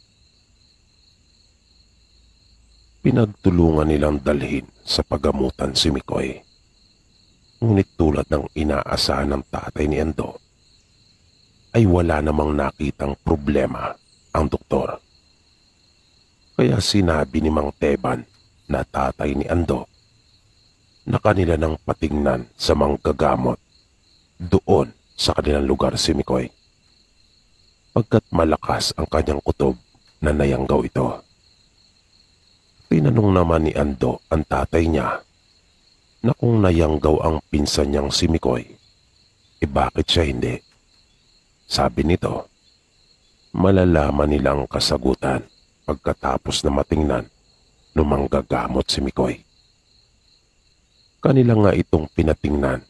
Pinagtulungan nilang dalhin sa pagamutan si Mikoy. Ngunit tulad ng inaasahan ng tatay ni Ando, ay wala namang nakitang problema ang doktor. Kaya sinabi ni Mang Teban na tatay ni Ando na kanila nang patingnan sa manggagamot doon sa kanilang lugar si Mikoy. Pagkat malakas ang kanyang kutob na nayanggaw ito. Tinanong naman ni Ando ang tatay niya na kung nayanggaw ang pinsan niyang si Mikoy, bakit siya hindi? Sabi nito, malalaman nilang kasagutan pagkatapos na matingnan ng manggagamot si Mikoy. Kanila nga itong pinatingnan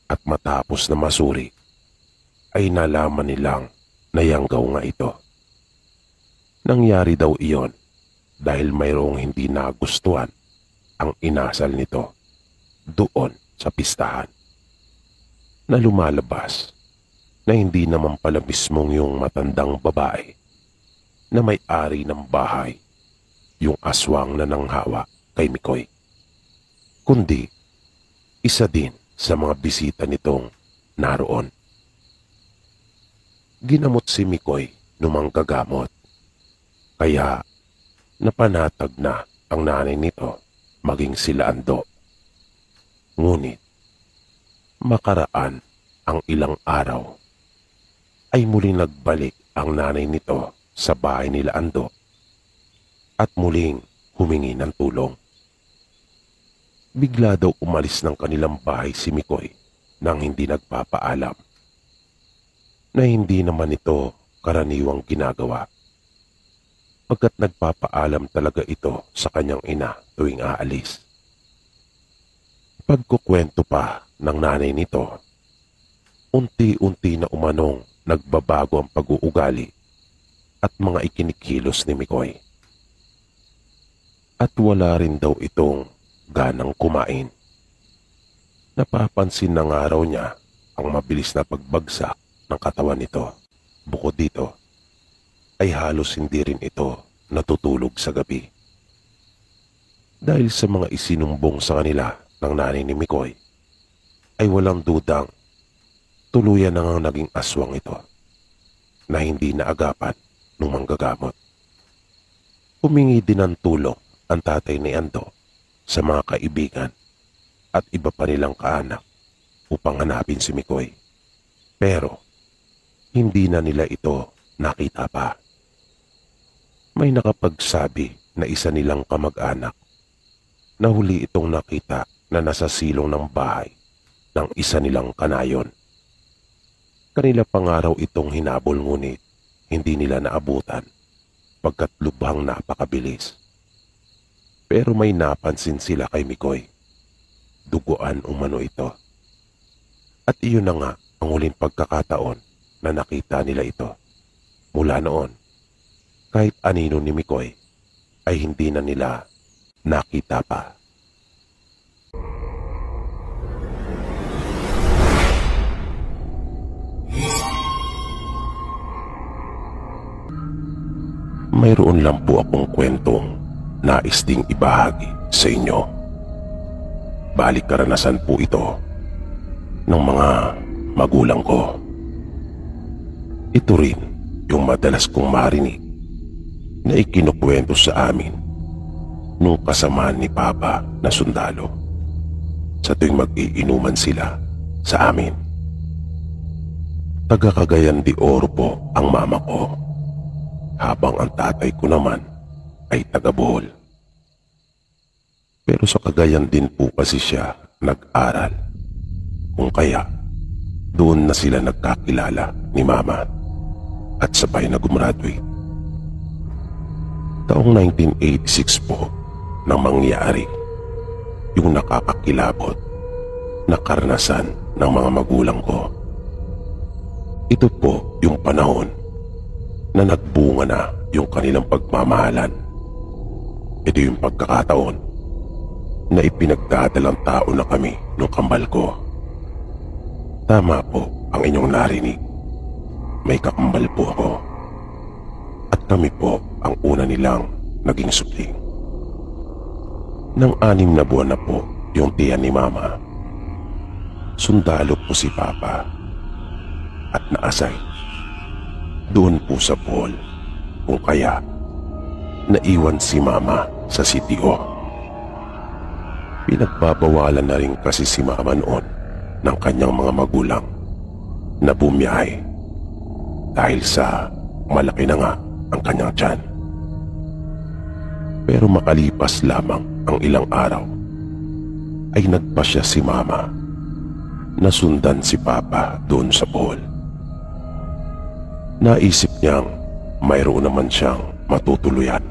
at matapos na masuri ay nalaman nilang nayanggaw nga ito. Nangyari daw iyon dahil mayroong hindi nagustuhan ang inasal nito doon sa pistahan, na lumalabas na hindi naman pala mismong yung matandang babae na may-ari ng bahay yung aswang na nanghawa kay Mikoy, kundi isa din sa mga bisita nitong naroon. Ginamot si Mikoy nung manggagamot, kaya napanatag na ang nanay nito maging sila Ando. Ngunit makaraan ang ilang araw ay muling nagbalik ang nanay nito sa bahay nila Ando at muling humingi ng tulong. Bigla daw umalis ng kanilang bahay si Mikoy nang hindi nagpapaalam, na hindi naman ito karaniwang ginagawa, pagkat nagpapaalam talaga ito sa kanyang ina tuwing aalis. Pagkukwento pa ng nanay nito, unti-unti na umanong nagbabago ang pag-uugali at mga ikinikilos ni Mikoy. At wala rin daw itong ganang kumain. Napapansin na nga raw niya ang mabilis na pagbagsak ng katawan nito. Bukod dito, ay halos hindi rin ito natutulog sa gabi. Dahil sa mga isinumbong sa kanila ng nanay ni Mikoy, ay walang dudang tuluyan na nga naging aswang ito na hindi naagapan ng manggagamot. Humingi din ng tulong ang tatay ni Ando sa mga kaibigan at iba pa nilang kaanak upang hanapin si Mikoy. Pero hindi na nila ito nakita pa. May nakapagsabi na isa nilang kamag-anak na huli itong nakita na nasa silong ng bahay ng isa nilang kanayon. Kanila pangaraw itong hinabol, ngunit hindi nila naabutan pagkat lubhang napakabilis. Pero may napansin sila kay Mikoy. Duguan umano ito. At iyon na nga ang huling pagkakataon na nakita nila ito. Mula noon, kahit anino ni Mikoy ay hindi na nila nakita pa. Mayroon lang po akong kwentong nais ding ibahagi sa inyo. Balik karanasan po ito ng mga magulang ko. Ito rin yung madalas kong marinig na ikinukwento sa amin nung kasamaan ni Papa na sundalo sa tuwing mag-iinuman sila sa amin. Taga Cagayan de Oro po ang mama ko, habang ang tatay ko naman ay taga Bohol. Pero sa Cagayan din po kasi siya nag-aral, kung kaya doon na sila nagkakilala ni mama at sabay na gumraduate. Taong 1986 po nang mangyari yung nakakakilabot na karanasan ng mga magulang ko. Ito po yung panahon na nagbunga na yung kanilang pagmamahalan. Ito yung pagkakataon na ipinagdadalang tao na kami nung kambal ko. Tama po ang inyong narinig. May kakambal po ako. At kami po ang una nilang naging supling. Nang 6 na buwan na po yung tiyan ni Mama, sundalo po si Papa at naasay doon po sa Bohol, kung kaya naiwan si Mama sa sitio. Pinagbabawalan na rin kasi si Mama noon ng kanyang mga magulang na bumiyahe dahil sa malaki na nga ang kanyang tiyan. Pero makalipas lamang ang ilang araw ay nagpasya si Mama na sundan si Papa doon sa Bohol. Naisip niyang mayroon naman siyang matutuluyan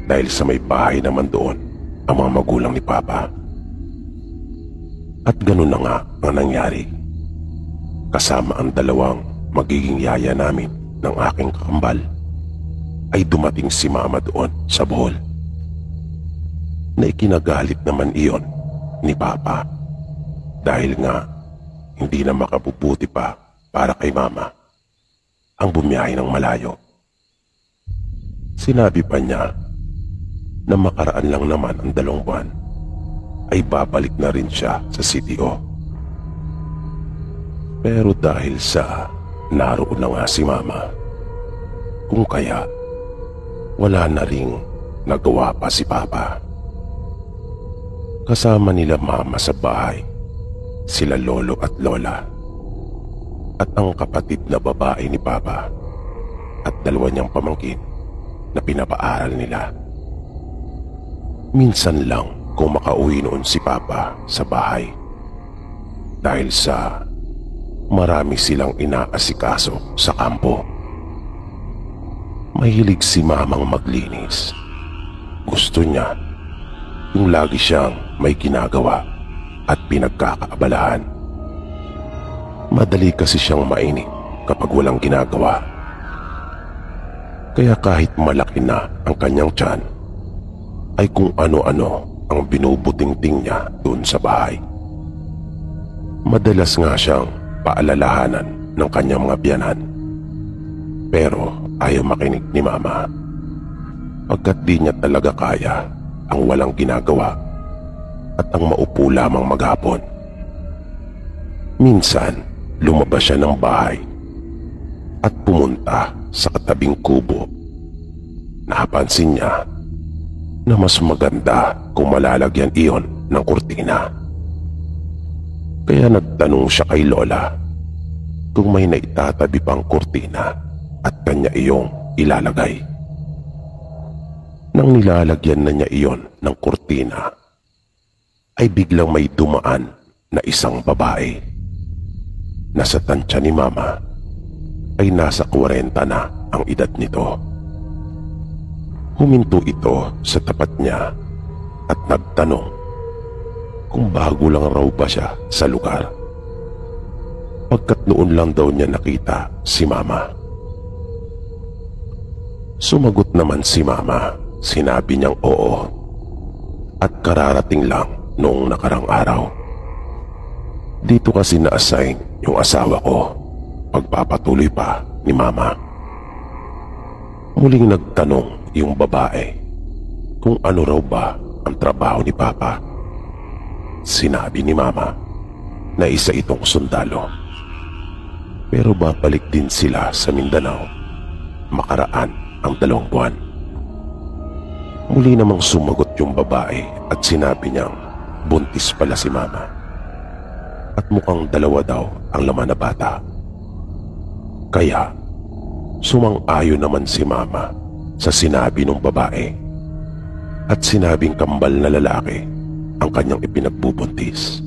dahil sa may bahay naman doon ang mga magulang ni Papa. At ganun na nga ang nangyari. Kasama ang dalawang magiging yaya namin ng aking kakambal ay dumating si Mama doon sa bohol. Na ikinagalit naman iyon ni Papa dahil nga hindi na makabubuti pa para kay Mama ang bumiyahe ng malayo. Sinabi pa niya na makaraan lang naman ang 2 buwan ay babalik na rin siya sa CTO. Pero dahil sa naroon na nga si Mama, kung kaya wala na ring nagawa pa si Papa. Kasama nila Mama sa bahay sila Lolo at Lola at ang kapatid na babae ni Papa at 2 niyang pamangkin na pinapaaral nila. Minsan lang kung makauwi noon si Papa sa bahay dahil sa marami silang inaasikaso sa kampo. Mahilig si Mamang maglinis. Gusto niya yung lagi siyang may ginagawa at pinagkakaabalahan. Madali kasi siyang mainip kapag walang ginagawa. Kaya kahit malaki na ang kanyang tiyan, ay kung ano-ano ang binubutingting niya doon sa bahay. Madalas nga siyang paalalahanan ng kanyang mga biyanan. Pero ayaw makinig ni Mama pagkat di niya talaga kaya ang walang ginagawa at ang maupo lamang maghapon. Minsan, lumabas siya ng bahay at pumunta sa katabing kubo. Napansin niya na mas maganda kung malalagyan iyon ng kurtina. Kaya nagtanong siya kay Lola kung may naitatabi pang kurtina at kanya iyong ilalagay. Nang nilalagyan na niya iyon ng kurtina, ay biglang may dumaan na isang babae. Nasa tansya ni Mama ay nasa 40 na ang edad nito. Huminto ito sa tapat niya at nagtanong kung bago lang raw ba siya sa lugar. Pagkat noon lang daw niya nakita si Mama. Sumagot naman si Mama. Sinabi niyang oo at kararating lang noong nakarang araw. Dito kasi na-assign yung asawa ko. Pagpapatuloy pa ni Mama. Muling nagtanong yung babae kung ano raw ba ang trabaho ni Papa. Sinabi ni Mama na isa itong sundalo. Pero babalik din sila sa Mindanao makaraan ang 2 buwan. Muli namang sumagot yung babae at sinabi niyang buntis pala si Mama at mukhang 2 daw ang laman na bata. Kaya sumang-ayon naman si Mama sa sinabi ng babae at sinabing kambal na lalaki ang kanyang ipinagbubuntis.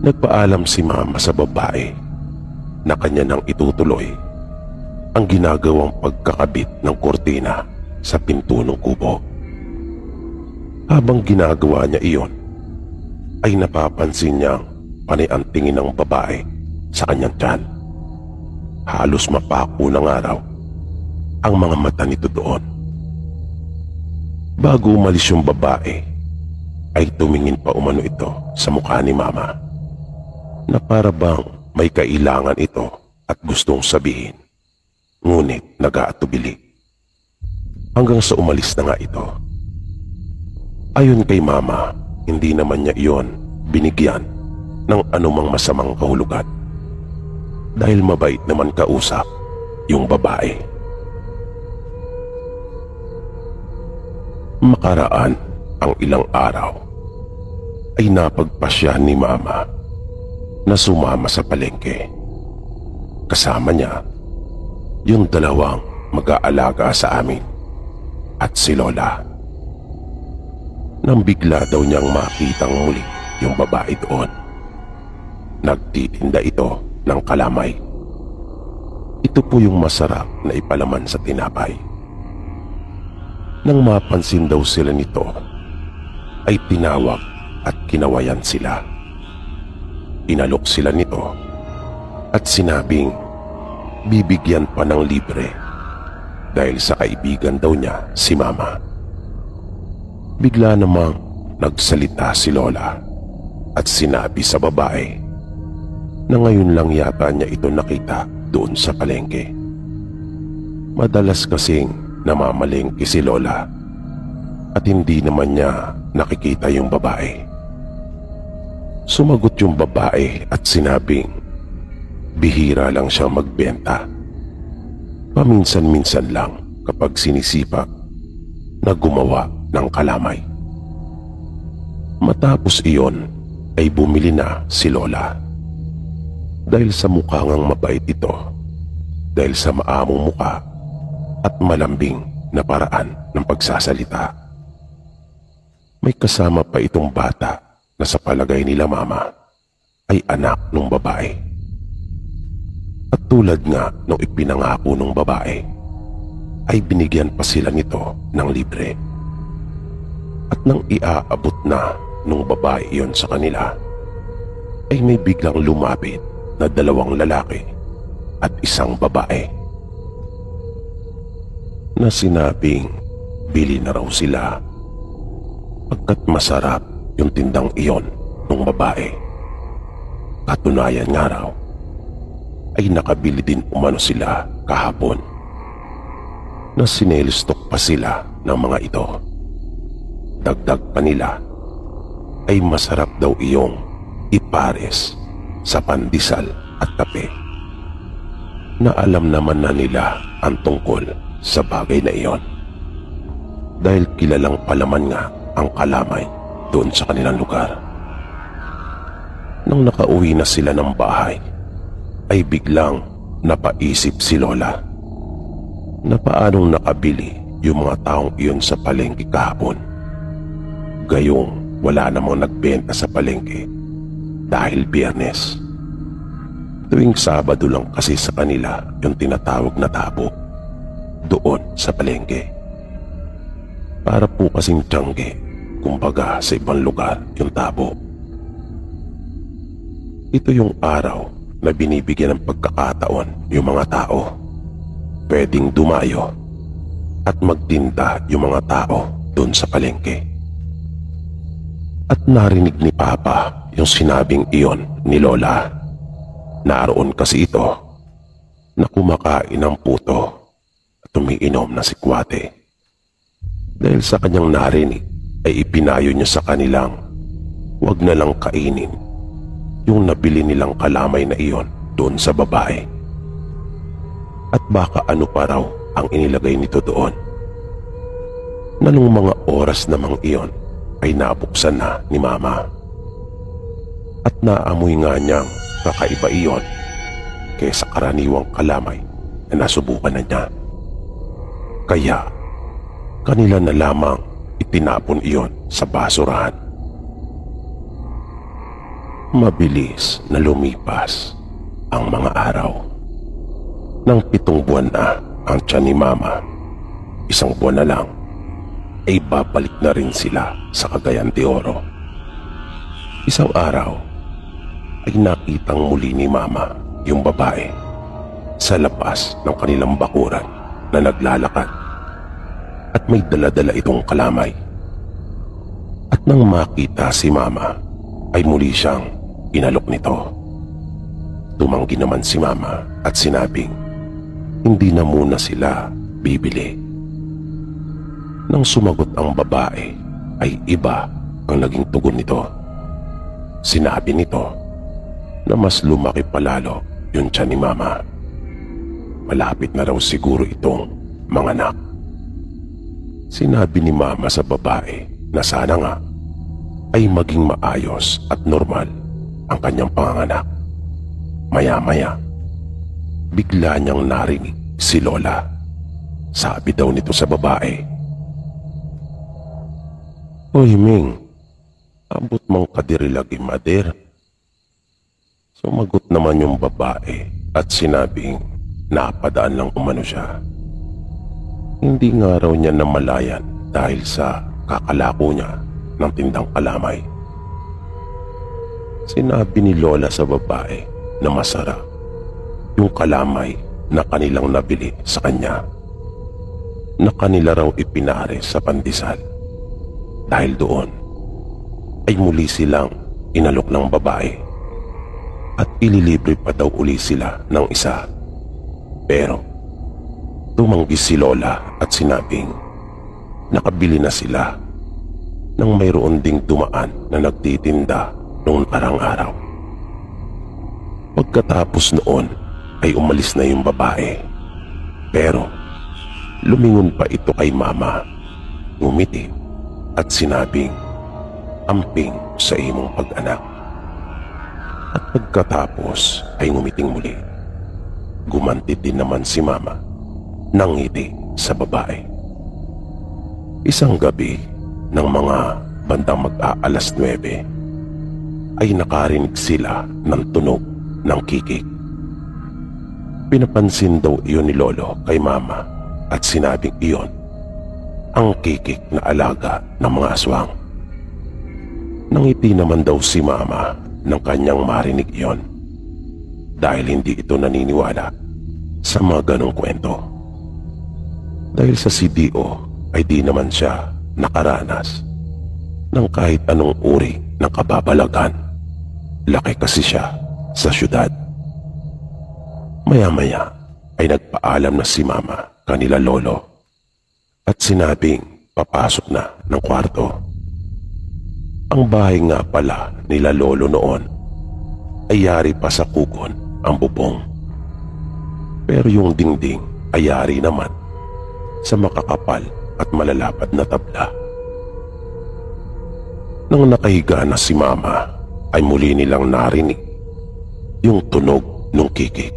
Nagpaalam si Mama sa babae na kanya nang itutuloy ang ginagawang pagkakabit ng kurtina sa pinto ng kubo. Habang ginagawa niya iyon, ay napapansin niyang panay ang tingin ng babae sa kanyang tiyan. Halos mapako ng araw ang mga mata nito doon. Bago umalis yung babae, ay tumingin pa umano ito sa mukha ni Mama na para bang may kailangan ito at gustong sabihin, ngunit nag-aatubili. Hanggang sa umalis na nga ito. Ayon kay Mama, hindi naman niya iyon binigyan ng anumang masamang kahulugan dahil mabait naman kausap yung babae. Makaraan ang ilang araw ay napagpasya ni Mama na sumama sa palengke. Kasama niya yung 2 mag-aalaga sa amin at si Lola. Nang bigla daw niyang makitang muli yung babae doon. Nagtitinda ito ng kalamay. Ito po yung masarap na ipalaman sa tinapay. Nang mapansin daw sila nito, ay tinawag at kinawayan sila. Inalok sila nito at sinabing bibigyan pa ng libre dahil sa kaibigan daw niya si Mama. Bigla namang nagsalita si Lola at sinabi sa babae na ngayon lang yata niya ito nakita doon sa palengke. Madalas kasing namamalengke si Lola at hindi naman niya nakikita yung babae. Sumagot yung babae at sinabing bihira lang siyang magbenta. Paminsan-minsan lang kapag sinisipak na gumawa ng kalamay. Matapos iyon ay bumili na si Lola. Dahil sa mukha ngang mabait ito, dahil sa maamong muka at malambing na paraan ng pagsasalita. May kasama pa itong bata na sa palagay nila Mama ay anak ng babae. At tulad nga nung ipinangako ng babae, ay binigyan pa sila nito ng libre. At nang iaabot na nung babae iyon sa kanila, ay may biglang lumapit na 2 lalaki at 1 babae na sinabing bili na raw sila pagkat masarap yung tindang iyon ng babae. Katunayan nga raw ay nakabili din umano sila kahapon na sinelstock pa sila ng mga ito. Dagdag pa nila ay masarap daw iyong ipares sa pandesal at kape, na alam naman na nila ang tungkol sa bagay na iyon dahil kilalang palaman nga ang kalamay doon sa kanilang lugar. Nang nakauwi na sila ng bahay ay biglang napaisip si Lola na paanong nakabili yung mga taong iyon sa palengke kahapon. Gayong wala namang nagbenta sa palengke dahil Biyernes. Tuwing Sabado lang kasi sa kanila yung tinatawag na tabo doon sa palengke. Para po kasing tiyangge, kumbaga sa ibang lugar yung tabo. Ito yung araw na binibigyan ng pagkakataon yung mga tao pwedeng dumayo at magtinda yung mga tao doon sa palengke. At narinig ni Papa yung sinabing iyon ni Lola. Naroon kasi ito na kumakain ng puto at umiinom na si Kuwate. Dahil sa kanyang narinig ay ipinayo niya sa kanilang huwag na lang kainin yung nabili nilang kalamay na iyon doon sa babae. At baka ano pa raw ang inilagay nito doon. Na nung mga oras namang iyon ay nabuksan na ni Mama. At naamoy nga niyang kakaiba iyon kaysa karaniwang kalamay na nasubukan na niya. Kaya kanila na lamang itinapon iyon sa basurahan. Mabilis na lumipas ang mga araw. Nang 7 buwan na ang tiyan ni Mama, 1 buwan na lang ay babalik na rin sila sa Cagayan de Oro. Isang araw ay nakitang muli ni Mama yung babae sa labas ng kanilang bakuran na naglalakad at may dala-dala itong kalamay. At nang makita si Mama ay muli siyang inalok nito. Tumanggi naman si Mama at sinabing hindi na muna sila bibili. Nang sumagot ang babae ay iba ang naging tugon nito. Sinabi nito na mas lumaki palalo yung tiyan ni Mama. Malapit na raw siguro itong manganak. Sinabi ni Mama sa babae na sana nga ay maging maayos at normal ang kanyang panganganak. Maya-maya, bigla niyang narinig si Lola. Sabi daw nito sa babae, "Hoy Ming, abot mong kadiri lagi mader." Sumagot naman yung babae at sinabing napadaan lang umano siya. Hindi nga raw niya namalayan dahil sa kakalako niya ng tindang kalamay. Sinabi ni Lola sa babae na masarap yung kalamay na kanilang nabili sa kanya. na kanila raw ipinare sa pandesal. Dahil doon ay muli silang inalok ng babae at ililibre pa daw uli sila ng isa. Pero tumanggi si Lola at sinabing nakabili na sila nang mayroon ding dumaan na nagtitinda noong nakarang araw. Pagkatapos noon ay umalis na yung babae. Pero lumingon pa ito kay Mama, ngumiti at sinabing, "Amping sa imong pag-anak." At pagkatapos ay ngumiting muli. Gumanti din naman si Mama nang ngiti sa babae. Isang gabi ng mga bandang mag-aalas 9 ay nakarinig sila ng tunog ng kikik. Pinapansin daw iyon ni Lolo kay Mama at sinabing iyon ang kikik na alaga ng mga aswang. Nangiti naman daw si Mama nang kanyang marinig iyon dahil hindi ito naniniwala sa mga ganong kwento. Dahil sa CDO ay di naman siya nakaranas ng kahit anong uri ng kababalagan. Laki kasi siya sa syudad. Maya-maya ay nagpaalam na si Mama kanila Lolo at sinabing papasok na ng kwarto. Ang bahay nga pala nila Lolo noon ay yari pa sa kugon ang bubong. Pero yung dingding ay yari naman sa makakapal at malalapad na tabla. Nang nakahiga na si Mama ay muli nilang narinig yung tunog ng kikik.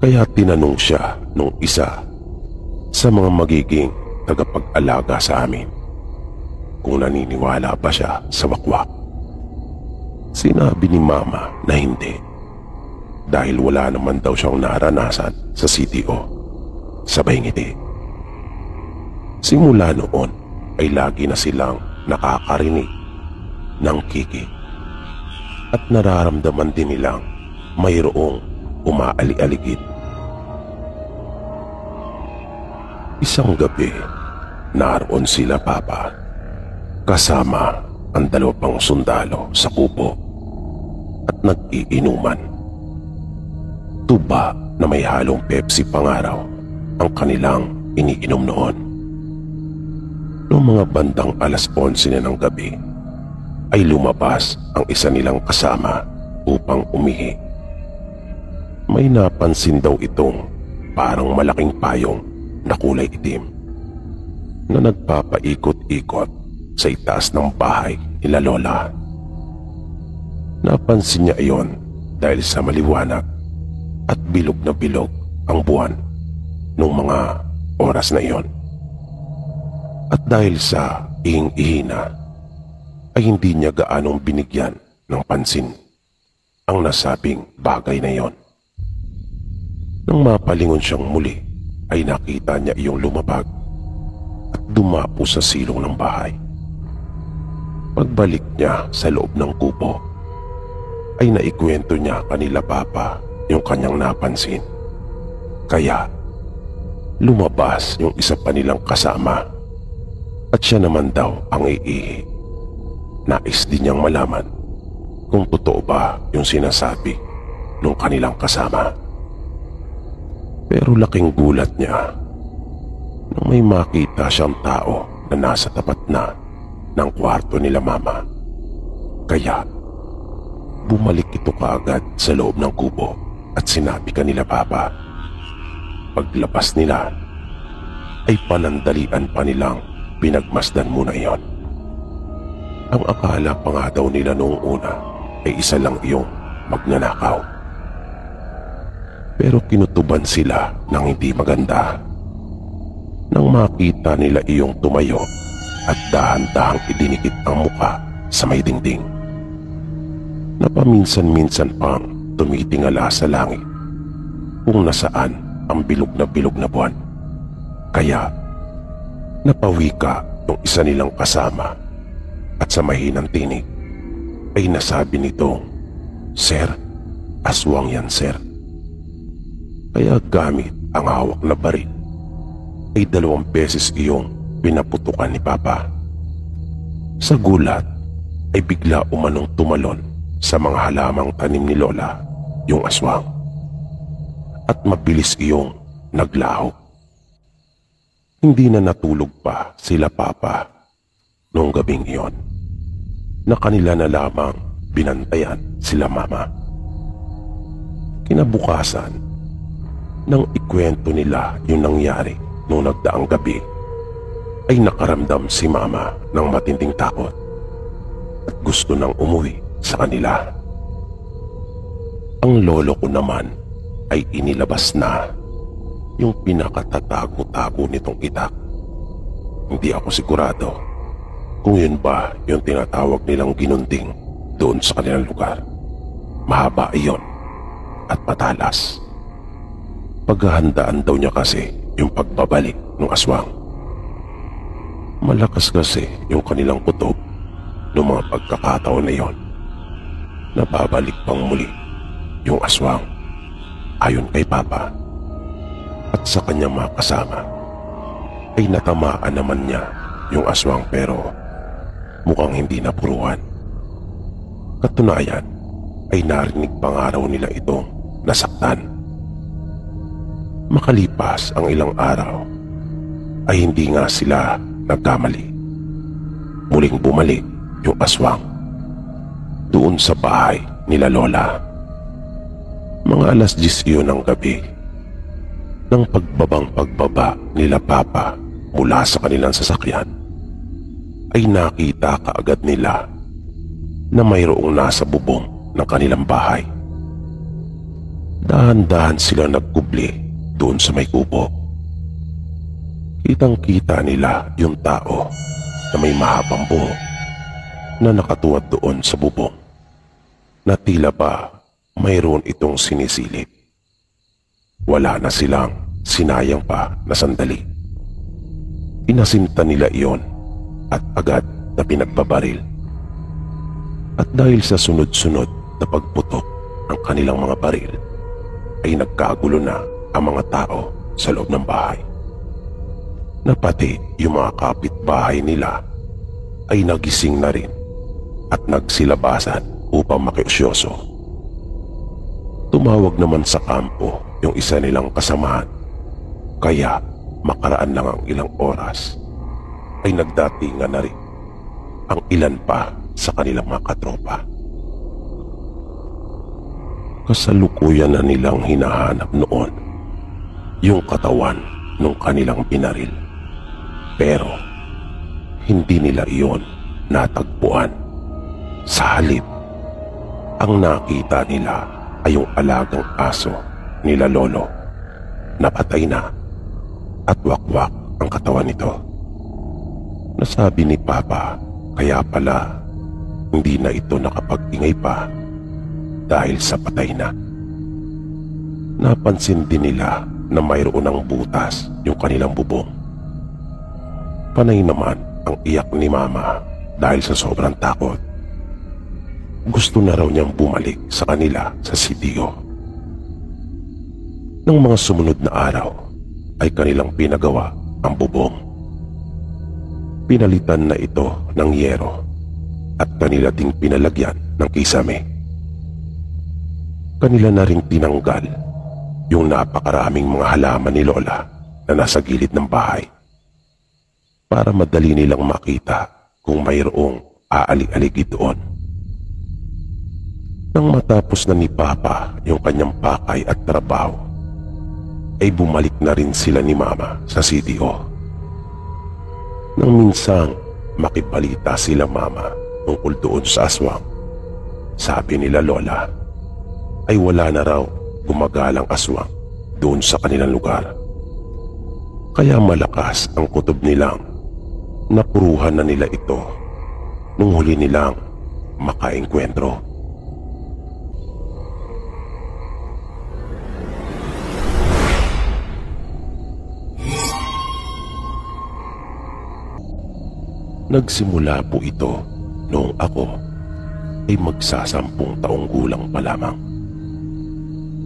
Kaya tinanong siya nung isa sa mga magiging tagapag-alaga sa amin kung naniniwala ba siya sa wakwak. Sinabi ni Mama na hindi dahil wala naman daw siyang naranasan sa CTO. Sabay ngiti. Simula noon ay lagi na silang nakakarinig ng kikik at nararamdaman din nilang mayroong umaali-aligid. Isang gabi, naroon sila Papa kasama ang 2 pang sundalo sa kubo at nag-iinuman. Tuba na may halong Pepsi pangaraw ang kanilang iniinom noon. Noong mga bandang alas 11 na ng gabi ay lumabas ang isa nilang kasama upang umihi. May napansin daw itong parang malaking payong na kulay itim na nagpapaikot-ikot sa itaas ng bahay nila Lola. Napansin niya iyon dahil sa maliwanag at bilog na bilog ang buwan noong mga oras na iyon. At dahil sa ihing-ihina ay hindi niya gaanong binigyan ng pansin ang nasabing bagay na iyon. Nang mapalingon siyang muli ay nakita niya iyong lumabag at dumapo sa silong ng bahay. Pagbalik niya sa loob ng kubo ay naikwento niya kanila Papa yung kanyang napansin. Kaya lumabas yung isa pa nilang kasama at siya naman daw ang iihi. Nais din niyang malaman kung totoo ba yung sinasabi ng kanilang kasama. Pero laking gulat niya nang may makita siyang tao na nasa tapat na ng kwarto nila Mama. Kaya bumalik ito kaagad sa loob ng kubo at sinabi kanila Papa. Paglabas nila ay panandalian pa nilang pinagmasdan muna iyon. Ang akala pa nga daw nila noong una ay isa lang iyong magnanakaw. Pero kinutuban sila ng hindi maganda nang makita nila iyong tumayo at dahan-dahang idinikit ang muka sa may dingding. Napaminsan-minsan pang tumitingala sa langit kung nasaan ang bilog na buwan. Kaya napawika yung isa nilang kasama at sa mahinang tinig ay nasabi nitong, "Sir, aswang yan, sir." Kaya gamit ang hawak na baril ay 2 beses iyong pinaputukan ni Papa. Sa gulat ay bigla umanong tumalon sa mga halamang tanim ni Lola yung aswang at mabilis iyong naglaho. Hindi na natulog pa sila Papa noong gabing iyon na kanila na lamang binantayan sila Mama. Kinabukasan, nang ikwento nila yung nangyari noong nagdaang gabi, ay nakaramdam si Mama ng matinding takot at gusto nang umuwi sa kanila. Ang lolo ko naman ay inilabas na yung pinakatatago-tago nitong itak. Hindi ako sigurado kung yun ba yung tinatawag nilang ginunding doon sa kanilang lugar. Mahaba iyon at matalas. Paghahandaan daw niya kasi yung pagbabalik ng aswang. Malakas kasi yung kanilang kutob noong mga pagkakataon na iyon. Nababalik pang muli yung aswang ayon kay Papa. At sa kanyang mga kasama ay natamaan naman niya yung aswang pero mukhang hindi napuruan. Katunayan ay narinig pang araw nila itong nasaktan. Makalipas ang ilang araw ay hindi nga sila nagkamali. Muling bumalik yung aswang doon sa bahay nila Lola. Mga 10:00 yun ng gabi nang pagbaba nila Papa mula sa kanilang sasakyan ay nakita kaagad nila na mayroong nasa bubong ng kanilang bahay. Dahan-dahan sila nagkubli doon sa may kubo. Kitang-kita nila yung tao na may mahabang buhok na nakatuwad doon sa bubong na tila ba mayroon itong sinisilip. Wala na silang sinayang pa na sandali. Pinasinta nila iyon at agad na pinagbabaril. At dahil sa sunod-sunod na pagputok ng kanilang mga baril, ay nagkagulo na ang mga tao sa loob ng bahay. Na pati yung mga kapitbahay nila ay nagising na rin at nagsilabasan upang makiusyoso. Tumawag naman sa kampo yung isa nilang kasamahan, kaya makaraan lang ang ilang oras ay nagdatingan na rin ang ilan pa sa kanilang mga katropa. Kasalukuyan na nilang hinahanap noon yung katawan ng kanilang binaril. Pero hindi nila iyon natagpuan. Sa halip, ang nakita nila ay yung alagang aso nila Lolo na patay na at wakwak ang katawan nito. Nasabi ni Papa kaya pala hindi na ito nakapag-ingay pa dahil sa patay na. Napansin din nila na mayroon ng butas yung kanilang bubong. Panay naman ang iyak ni Mama dahil sa sobrang takot. Gusto na raw niyang bumalik sa kanila sa sitio. Nang mga sumunod na araw ay kanilang pinagawa ang bubong. Pinalitan na ito ng yero at kanila ding pinalagyan ng kisame. Kanila na ring tinanggal yung napakaraming mga halaman ni Lola na nasa gilid ng bahay para madali nilang makita kung mayroong aali-aligi doon. Nang matapos na ni Papa yung kanyang pakay at trabaho, ay bumalik na rin sila ni Mama sa CDO. Nang minsang makibalita sila Mama tungkol doon sa aswang, sabi nila Lola ay wala na raw gumagalang aswang doon sa kanilang lugar. Kaya malakas ang kutob nilang napuruhan na nila ito nung huli nilang makaengkwentro. Nagsimula po ito noong ako ay magsasampung taong gulang pa lamang.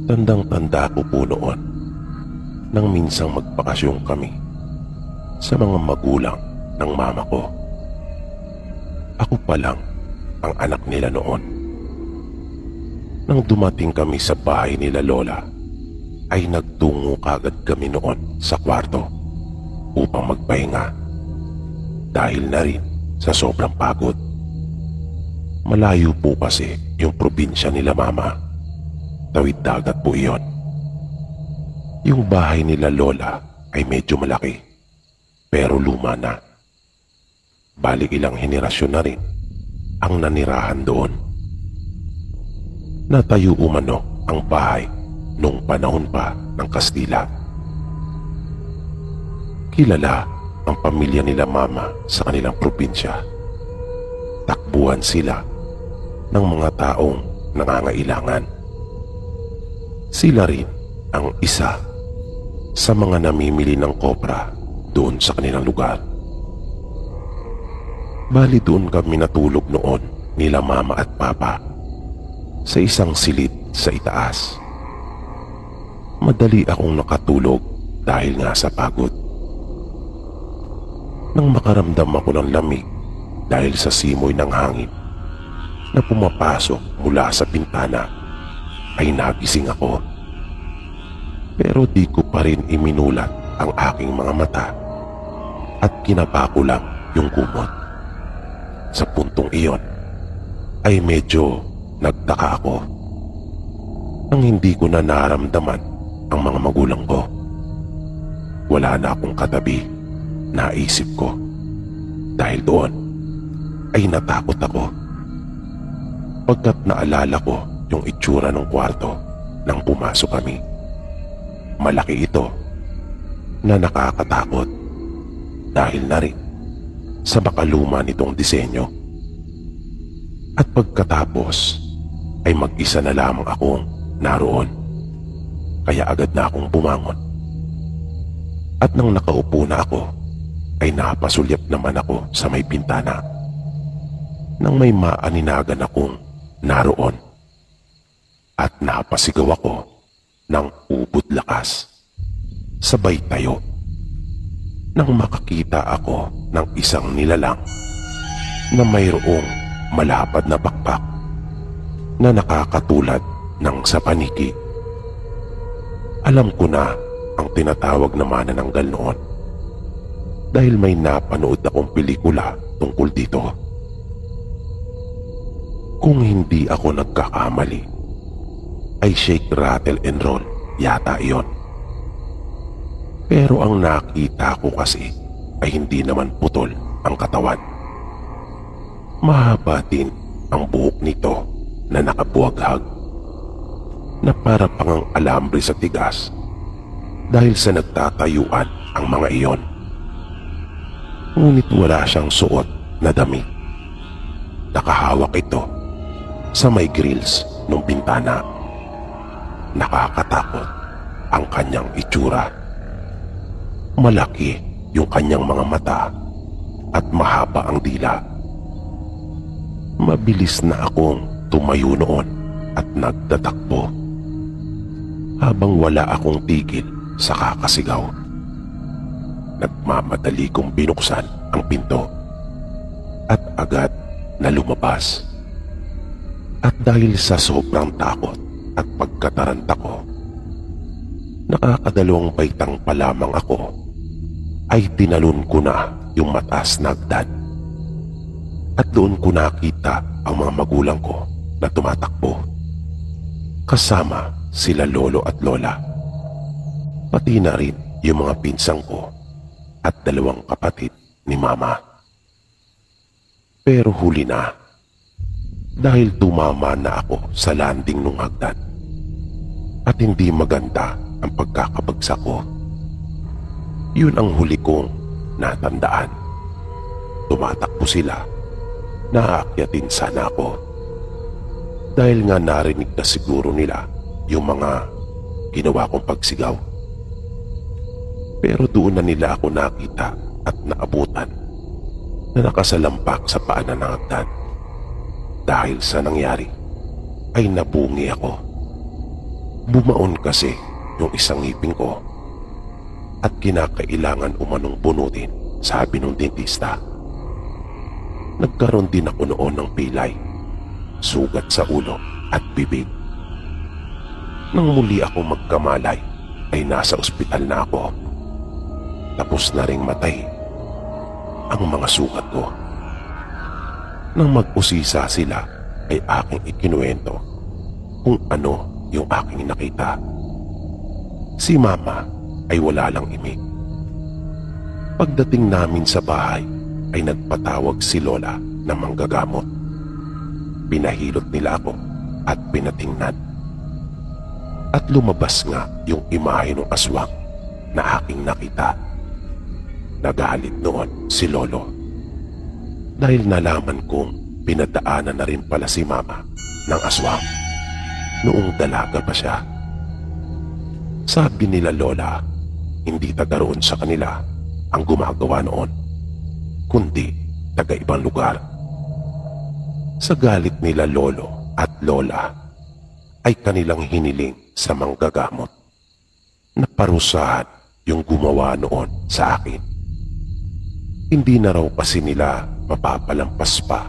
Tandang-tanda ko po noon nang minsang magpakasyon kami sa mga magulang ng mama ko. Ako pa lang ang anak nila noon. Nang dumating kami sa bahay nila lola, ay nagtungo kagad kami noon sa kwarto upang magpahinga dahil na rin sa sobrang pagod. Malayo po kasi yung probinsya nila mama. Tawid dagat po iyon. Yung bahay nila lola ay medyo malaki pero luma na. Bali ilang henerasyon na rin ang nanirahan doon. Natayo umano ang bahay nung panahon pa ng Kastila. Kilala ang pamilya nila mama sa kanilang probinsya. Takbuhan sila ng mga taong nangangailangan. Sila rin ang isa sa mga namimili ng kopra doon sa kanilang lugar. Bali doon kami natulog noon nila mama at papa sa isang silid sa itaas. Madali akong nakatulog dahil nga sa pagod. Nang makaramdam ako ng lamig dahil sa simoy ng hangin na pumapasok mula sa bintana, ay nagising ako. Pero di ko pa rin iminulat ang aking mga mata at kinapa ko lang yung kumot. Sa puntong iyon ay medyo nagtaka ako nang hindi ko na naramdaman ang mga magulang ko. Wala na akong katabi, naisip ko. Dahil doon ay natakot ako pagkat naalala ko yung itsura ng kwarto nang pumasok kami. Malaki ito na nakakatakot dahil na rin sa makaluma nitong disenyo. At pagkatapos ay mag-isa na lamang akong naroon, kaya agad na akong bumangon. At nang nakaupo na ako ay napasulyap naman ako sa may bintana nang may maaninagan akong naroon at napasigaw ako ng ubod lakas. Sabay tayo nang makakita ako ng isang nilalang na mayroong malapad na bakbak na nakakatulad ng sa paniki. Alam ko na ang tinatawag na manananggal noon dahil may napanood akong pelikula tungkol dito. Kung hindi ako nagkakamali, ay Shake, Rattle and Roll yata iyon. Pero ang nakita ko kasi ay hindi naman putol ang katawan. Mahaba din ang buhok nito na nakabuhaghag na para pang alambre sa tigas dahil sa nagtatayuan ang mga iyon. Ngunit wala siyang suot na damit. Nakahawak ito sa may grills ng bintana. Nakakatakot ang kanyang itsura. Malaki yung kanyang mga mata at mahaba ang dila. Mabilis na akong tumayo noon at nagtatakbo habang wala akong tigil sa kakasigaw. Nagmamadali kong binuksan ang pinto at agad na lumabas. At dahil sa sobrang takot at pagkataranta ko, nakakadalawang baitang pa lamang ako ay tinalon ko na yung mataas na hagdan. At doon ko nakita ang mga magulang ko na tumatakbo. Kasama sila lolo at lola. Pati na rin yung mga pinsang ko at dalawang kapatid ni mama. Pero huli na dahil tumama na ako sa landing nung hagdan. At hindi maganda ang pagkakabagsak ko. Yun ang huli kong natandaan. Tumatakbo sila. Naaakyatin sana ako. Dahil nga narinig na siguro nila yung mga ginawa kong pagsigaw. Pero doon na nila ako nakita at naabutan na nakasalampak sa paanan ng hagdan. Dahil sa nangyari ay nabungi ako. Bumaon kasi yung isang ngipin ko at kinakailangan umanong bunutin sabi ng dentista. Nagkaroon din ako noon ng pilay, sugat sa ulo at bibig. Nang muli ako magkamalay ay nasa ospital na ako. Tapos na ring matay ang mga sugat ko. Nang mag-usisa sila ay aking ikinuwento kung ano yung aking nakita. Si Mama ay wala lang imik. Pagdating namin sa bahay ay nagpatawag si Lola na manggagamot. Pinahilot nila ako at pinatingnan. At lumabas nga yung imahe ng aswang na aking nakita. Nagalit noon si Lolo dahil nalaman kong pinadaanan na rin pala si Mama ng aswang noong dalaga pa siya. Sabi nila Lola, hindi taga roon sa kanila ang gumagawa noon, kundi taga ibang lugar. Sa galit nila Lolo at Lola ay kanilang hiniling sa manggagamot na parusahan yung gumawa noon sa akin. Hindi na raw kasi nila mapapalampas pa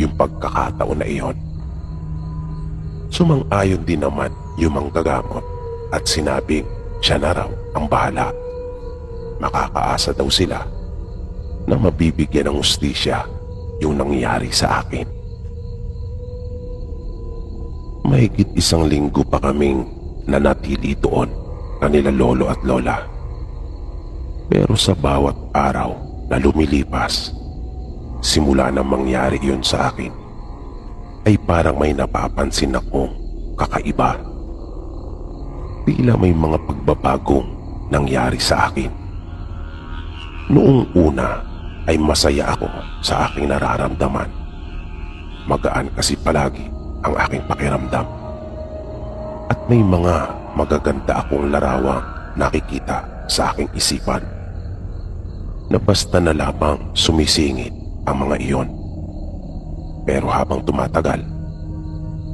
yung pagkakataon na iyon. Sumang-ayon din naman yung manggagamot at sinabing siya na raw ang bahala. Makakaasa daw sila na mabibigyan ng hustisya yung nangyari sa akin. Mahigit 1 linggo pa kaming nanatili doon kanila Lolo at Lola. Pero sa bawat araw na lumilipas, simula na mangyari yun sa akin, ay parang may napapansin akong kakaiba. Tila may mga pagbabagong nangyari sa akin. Noong una ay masaya ako sa aking nararamdaman. Magaan kasi palagi ang aking pakiramdam. At may mga magaganda akong larawang nakikita sa aking isipan na basta na lamang sumisingit ang mga iyon. Pero habang tumatagal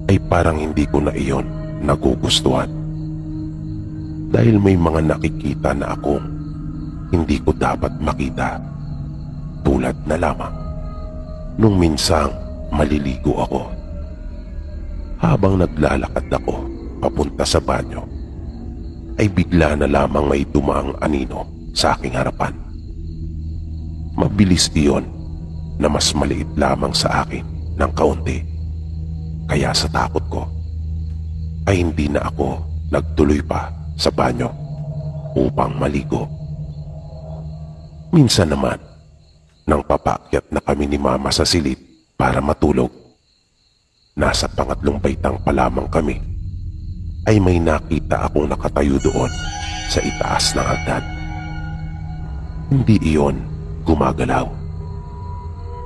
ay parang hindi ko na iyon nagugustuhan. Dahil may mga nakikita na akong hindi ko dapat makita. Tulad na lamang nung minsang maliligo ako. Habang naglalakad ako papunta sa banyo, ay bigla na lamang may dumaang anino sa aking harapan. Mabilis iyon na mas maliit lamang sa akin ng kaunti. Kaya sa takot ko ay hindi na ako nagtuloy pa sa banyo upang maligo. Minsan naman, nang papaakyat na kami ni Mama sa silid para matulog, nasa pangatlong baitang pa lamang kami, ay may nakita akong nakatayo doon sa itaas ng hagdan. Hindi iyon gumagalaw,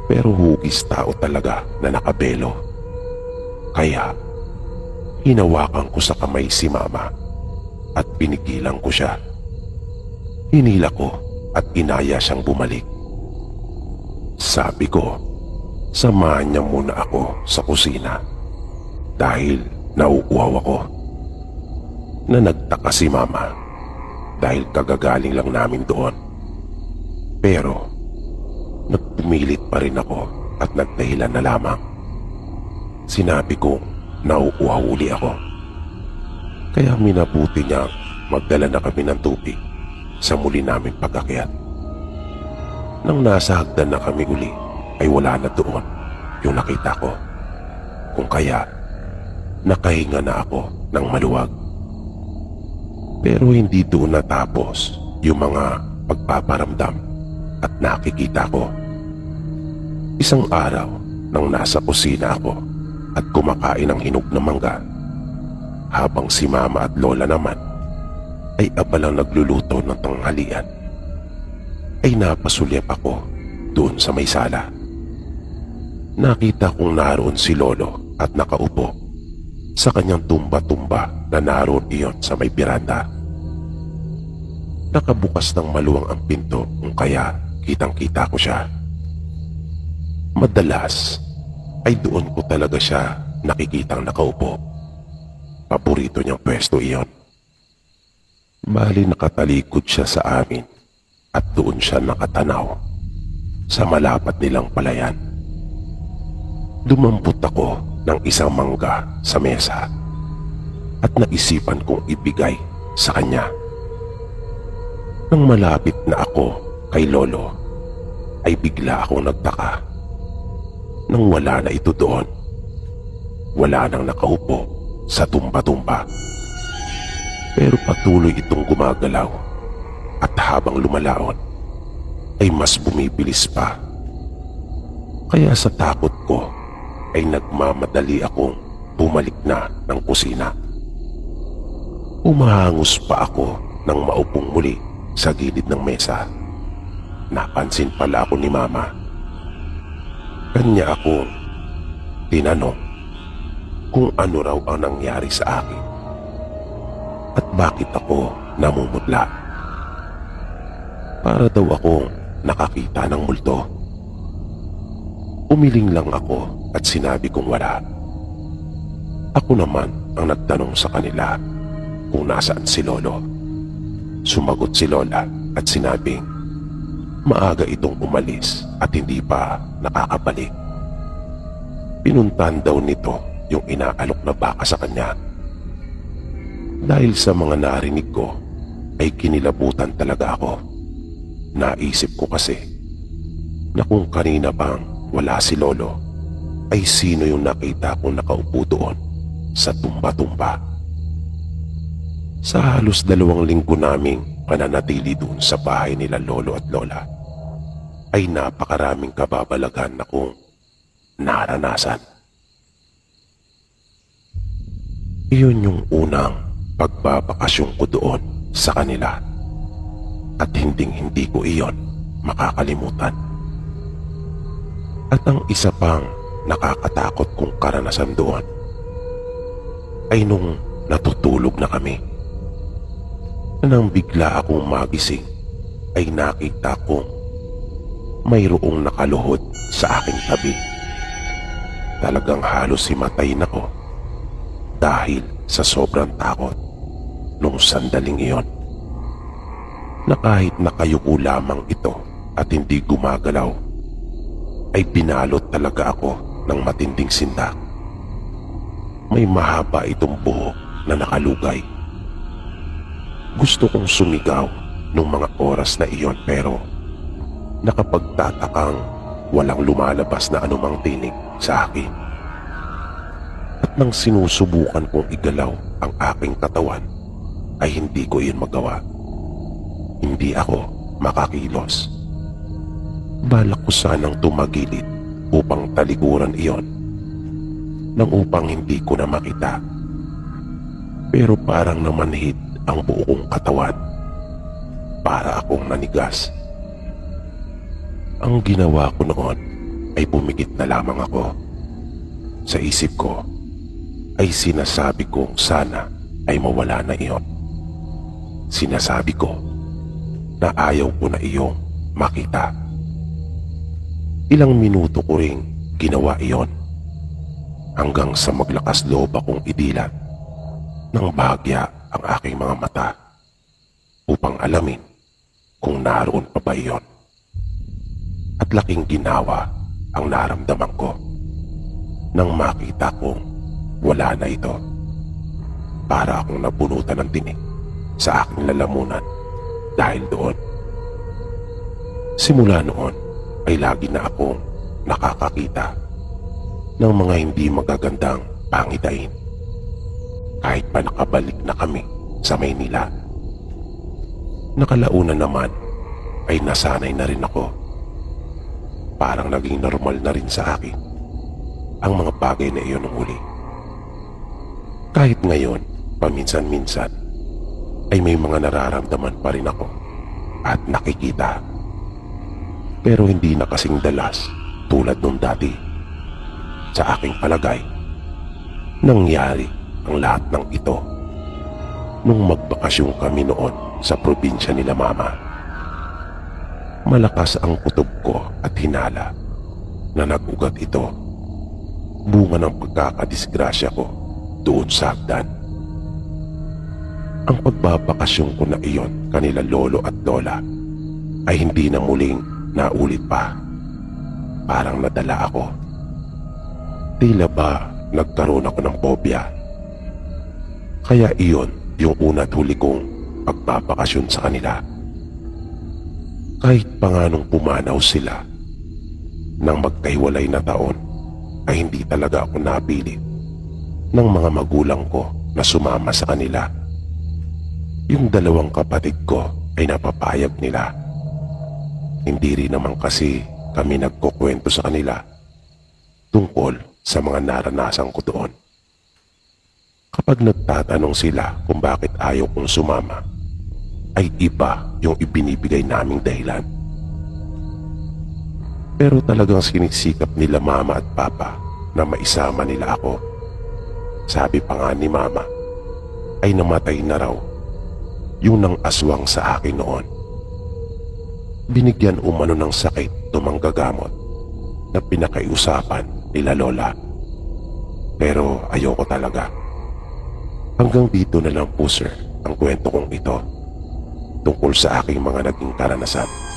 pero hugis tao talaga na nakabelo. Kaya, hinawakan ko sa kamay si Mama at pinigilan ko siya. Hinila ko at inaya siyang bumalik. Sabi ko, samahan niya muna ako sa kusina dahil nauuhaw ako. Na nagtaka si Mama dahil kagagaling lang namin doon. Pero nagpumilit pa rin ako at nagdahilan na lamang. Sinabi kong nauuhaw uli ako. Kaya minabuti niyang magdala na kami ng tubig sa muli namin pag-akyat. Nang nasa hagdan na kami uli, ay wala na doon yung nakita ko. Kung kaya, nakahinga na ako ng maluwag. Pero hindi doon natapos yung mga pagpaparamdam at nakikita ko. Isang araw nang nasa kusina ako at kumakain ng hinog na mangga, habang si Mama at Lola naman ay abalang nagluluto ng tanghalian, ay napasulyap ako doon sa may sala. Nakita kong naroon si Lolo at nakaupo sa kanyang tumba-tumba na naroon iyon sa may biranda. Nakabukas ng maluwang ang pinto kung kaya kitang-kita ko siya. Madalas ay doon ko talaga siya nakikitang nakaupo. Paborito niyang pwesto iyon. Bali nakatalikod siya sa amin at doon siya nakatanaw sa malapat nilang palayan. Dumampot ako ng isang mangga sa mesa at naisipan kong ibigay sa kanya. Nang malapit na ako kay Lolo, ay bigla akong nagtaka. Nang wala na ito doon, wala nang nakaupo sa tumba-tumba. Pero patuloy itong gumagalaw at habang lumalaon ay mas bumibilis pa. Kaya sa takot ko ay nagmamadali akong bumalik na ng kusina. Umahangos pa ako nang maupong muli sa gilid ng mesa. Napansin pala ako ni Mama. Kanya akong tinanong kung ano raw ang nangyari sa akin at bakit ako namumutla. Para daw akong nakakita ng multo. Umiling lang ako at sinabi kong wala. Ako naman ang nagtanong sa kanila kung nasaan si Lolo. Sumagot si Lola at sinabing maaga itong umalis at hindi pa nakakabalik. Pinuntahan daw nito yung inaalok na baka sa kanya. Dahil sa mga narinig ko ay kinilabutan talaga ako. Naisip ko kasi na kung kanina bang wala si Lolo ay sino yung nakita kong nakaupo doon sa tumba-tumba. Sa halos 2 linggo naming pananatili doon sa bahay nila Lolo at Lola ay napakaraming kababalagan na kong naranasan. Iyon yung unang pagbabakasyon ko doon sa kanila at hinding-hindi ko iyon makakalimutan. At ang isa pang nakakatakot kong karanasan doon ay nung natutulog na kami. Nang bigla akong magising ay nakita kong mayroong nakaluhod sa aking tabi. Talagang halos himatayin ako dahil sa sobrang takot nung sandaling iyon. Na kahit nakayuko lamang ito at hindi gumagalaw, ay binalot talaga ako ng matinding sindak. May mahaba itong buhok na nakalugay. Gusto kong sumigaw nung mga oras na iyon pero nakapagtatakang walang lumalabas na anumang tinig sa akin. At nang sinusubukan kong igalaw ang aking katawan ay hindi ko iyon magawa. Hindi ako makakilos. Balak ko sanang tumagilid upang talikuran iyon nang upang hindi ko na makita. Pero parang namanhid ang buo kong katawan para akong nanigas. Ang ginawa ko noon ay pumikit na lamang ako. Sa isip ko ay sinasabi kong sana ay mawala na iyon. Sinasabi ko na ayaw ko na iyong makita. Ilang minuto ko ring ginawa iyon hanggang sa maglakas loob akong idilat ng bahagya ang aking mga mata upang alamin kung naroon pa ba iyon. At laking ginawa ang naramdaman ko nang makita kong wala na ito. Para akong nabunutan ng tinik sa aking lalamunan dahil doon. Simula noon ay lagi na akong nakakakita ng mga hindi magagandang pangitain. Kahit pa nakabalik na kami sa Maynila. Nakalauna naman ay nasanay na rin ako. Parang naging normal na rin sa akin ang mga bagay na iyon nung huli. Kahit ngayon, paminsan-minsan, ay may mga nararamdaman pa rin ako at nakikita. Pero hindi na kasing dalas tulad nung dati. Sa aking palagay, nangyari ang lahat ng ito nung magbakasyon kami noon sa probinsya nila Mama. Malakas ang kutob ko at hinala na nag-ugat ito, bunga ng pagkakadisgrasya ko doon sa hagdan. Ang pagbabakasyon ko na iyon kanila Lolo at Lola ay hindi na muling naulit pa. Parang nadala ako. Tila ba nagkaroon ako ng phobia? Kaya iyon yung una't huli kong pagpapakasyon sa kanila. Kahit pa nga nung pumanaw sila, nang magkahiwalay na taon, ay hindi talaga ako napilit ng mga magulang ko na sumama sa kanila. Yung dalawang kapatid ko ay napapayag nila. Hindi rin naman kasi kami nagkukwento sa kanila tungkol sa mga naranasan ko doon. Kapag nagtatanong sila kung bakit ayaw kong sumama, ay iba yung ibinibigay naming dahilan. Pero talagang sinisikap nila mama at papa na maisama nila ako. Sabi pa nga ni mama, ay namatay na raw yung nang aswang sa akin noon. Binigyan umano ng sakit tumanggagamot na pinakaiusapan nila lola. Pero ayoko talaga. Hanggang dito na lang po sir ang kwento kong ito tungkol sa aking mga naging karanasan.